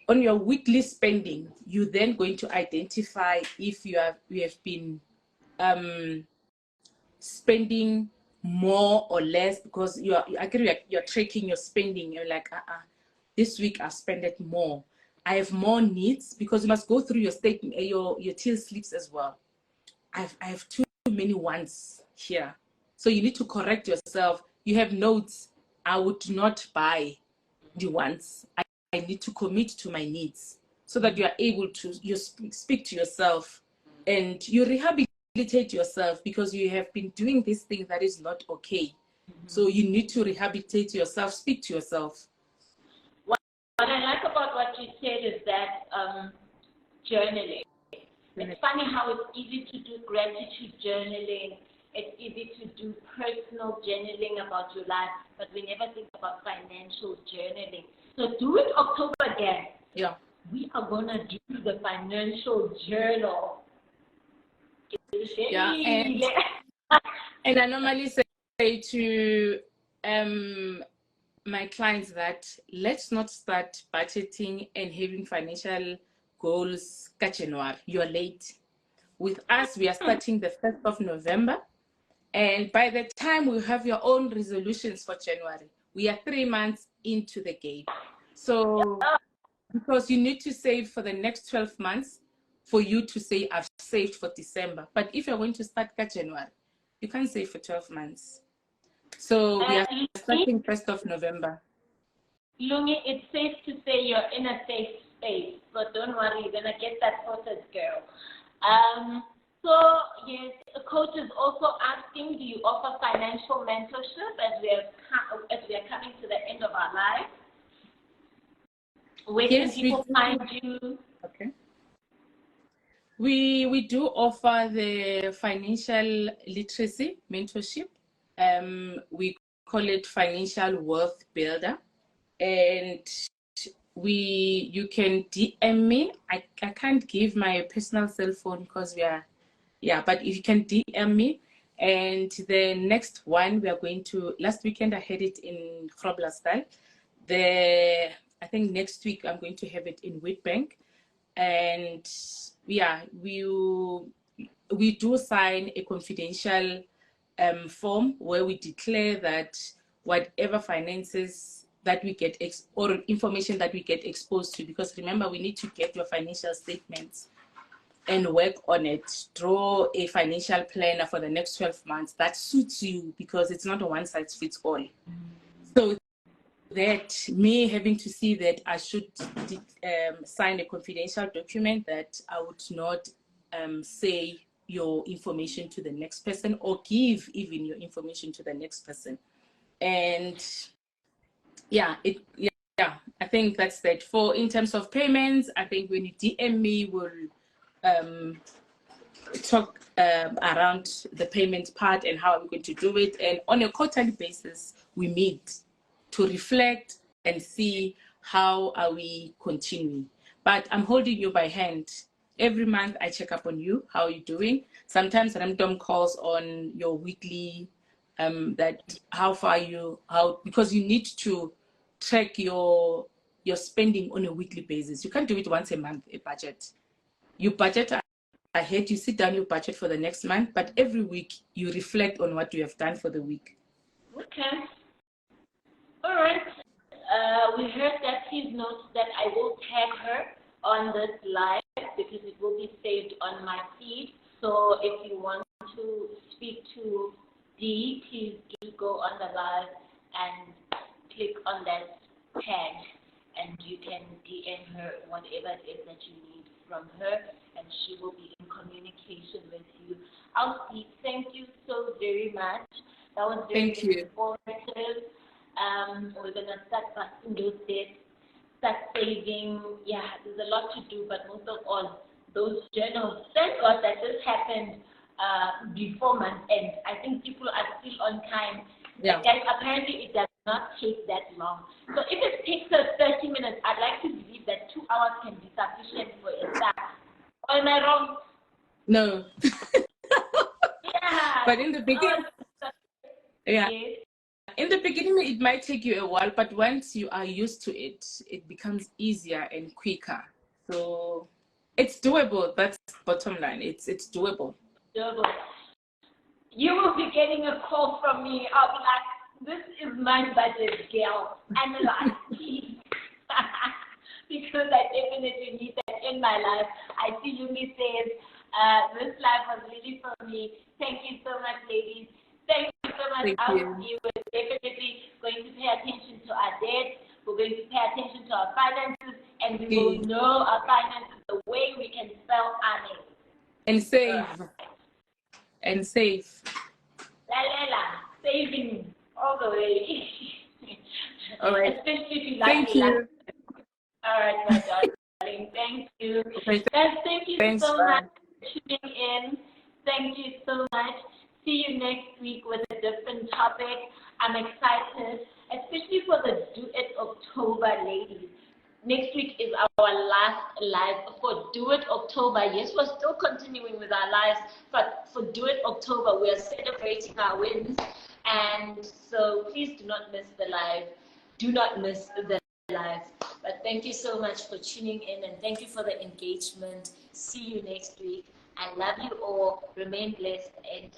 on your weekly spending, you then going to identify if you have been spending more or less, because you're tracking your spending. You're like, this week I spent it more. I have more needs, because you must go through your statement, your till slips as well. I have too many wants here. So you need to correct yourself. You have notes. I would not buy the wants. I need to commit to my needs, so that you are able to speak to yourself and you rehabilitate yourself, because you have been doing this thing that is not okay. So you need to rehabilitate yourself, speak to yourself. What I like about what you said is that journaling. It's funny how it's easy to do gratitude journaling. It's easy to do personal journaling about your life, but we never think about financial journaling. So do it October again. Yeah. We are going to do the financial journal. Yeah. And I normally say to my clients that let's not start budgeting and having financial goals January. You're late. With us, we are starting the 1st of November. And by the time we have your own resolutions for January, we are 3 months into the game. So, because you need to save for the next 12 months for you to say, I've saved for December. But if you're going to start January, you can't save for 12 months. So we are starting 1st of November. Lungi, it's safe to say you're in a safe space. So don't worry, you're going to get that sorted, girl. So, yes, the coach is also asking, do you offer financial mentorship as we are coming to the end of our lives? Where can people find you? Okay. We do offer the financial literacy mentorship. We call it financial wealth builder. And you can DM me. I can't give my personal cell phone because but if you can DM me. And the next one we are going to, last weekend I had it in Groblersdal. I think next week I'm going to have it in Witbank. And we do sign a confidential form where we declare that whatever finances that we get or information that we get exposed to, because remember, we need to get your financial statements and work on it, draw a financial planner for the next 12 months that suits you, because it's not a one size fits all. So that me having to see that I should sign a confidential document that I would not say your information to the next person or give even your information to the next person. And I think that's that. For in terms of payments, I think when you DM me, we'll talk around the payment part and how I'm going to do it. And on a quarterly basis, we meet to reflect and see how are we continuing. But I'm holding you by hand. Every month I check up on you, how are you doing? Sometimes random calls on your weekly, that how far because you need to track your spending on a weekly basis. You can't do it once a month, a budget. You budget ahead, you sit down, you budget for the next month, but every week you reflect on what you have done for the week. Okay. All right. We heard that. Please note that I will tag her on this live because it will be saved on my feed. So if you want to speak to Dee, please do go on the live and click on that tag, and you can DM her whatever it is that you need from her, and she will be in communication with you. Alfie, thank you so very much. That was very informative. We're going to start busting those debts, start saving. Yeah, there's a lot to do, but most of all, those journals. Thank God that this happened before month end. I think people are still on time. Yeah. And apparently it does not take that long. So if it takes us 30 minutes, I'd like to believe that 2 hours can be sufficient for a start. Or am I wrong? No. Yeah. But in the beginning, Yes. in the beginning, it might take you a while, but once you are used to it, it becomes easier and quicker. So it's doable. That's bottom line. It's doable. Doable. You will be getting a call from me. I'll be like, this is my budget, girl. Analyze, please. Because I definitely need that in my life. I see Yumi says, this life was really for me. Thank you so much, ladies. Thank you so much. We're definitely going to pay attention to our debt. We're going to pay attention to our finances, and we will know our finances the way we can spell money. And save. And save. Saving all the way. All right. Especially if you like Thank you. All right, my darling. Thank you. Okay, Guys, thank you so bye. much for tuning in. Thank you so much. See you next week with a different topic. I'm excited. especially for the Do It October ladies. Next week is our last live for Do It October. Yes, we're still continuing with our lives, but for Do It October, we are celebrating our wins. And so please do not miss the live. Do not miss the live. But thank you so much for tuning in, and thank you for the engagement. See you next week. I love you all. Remain blessed and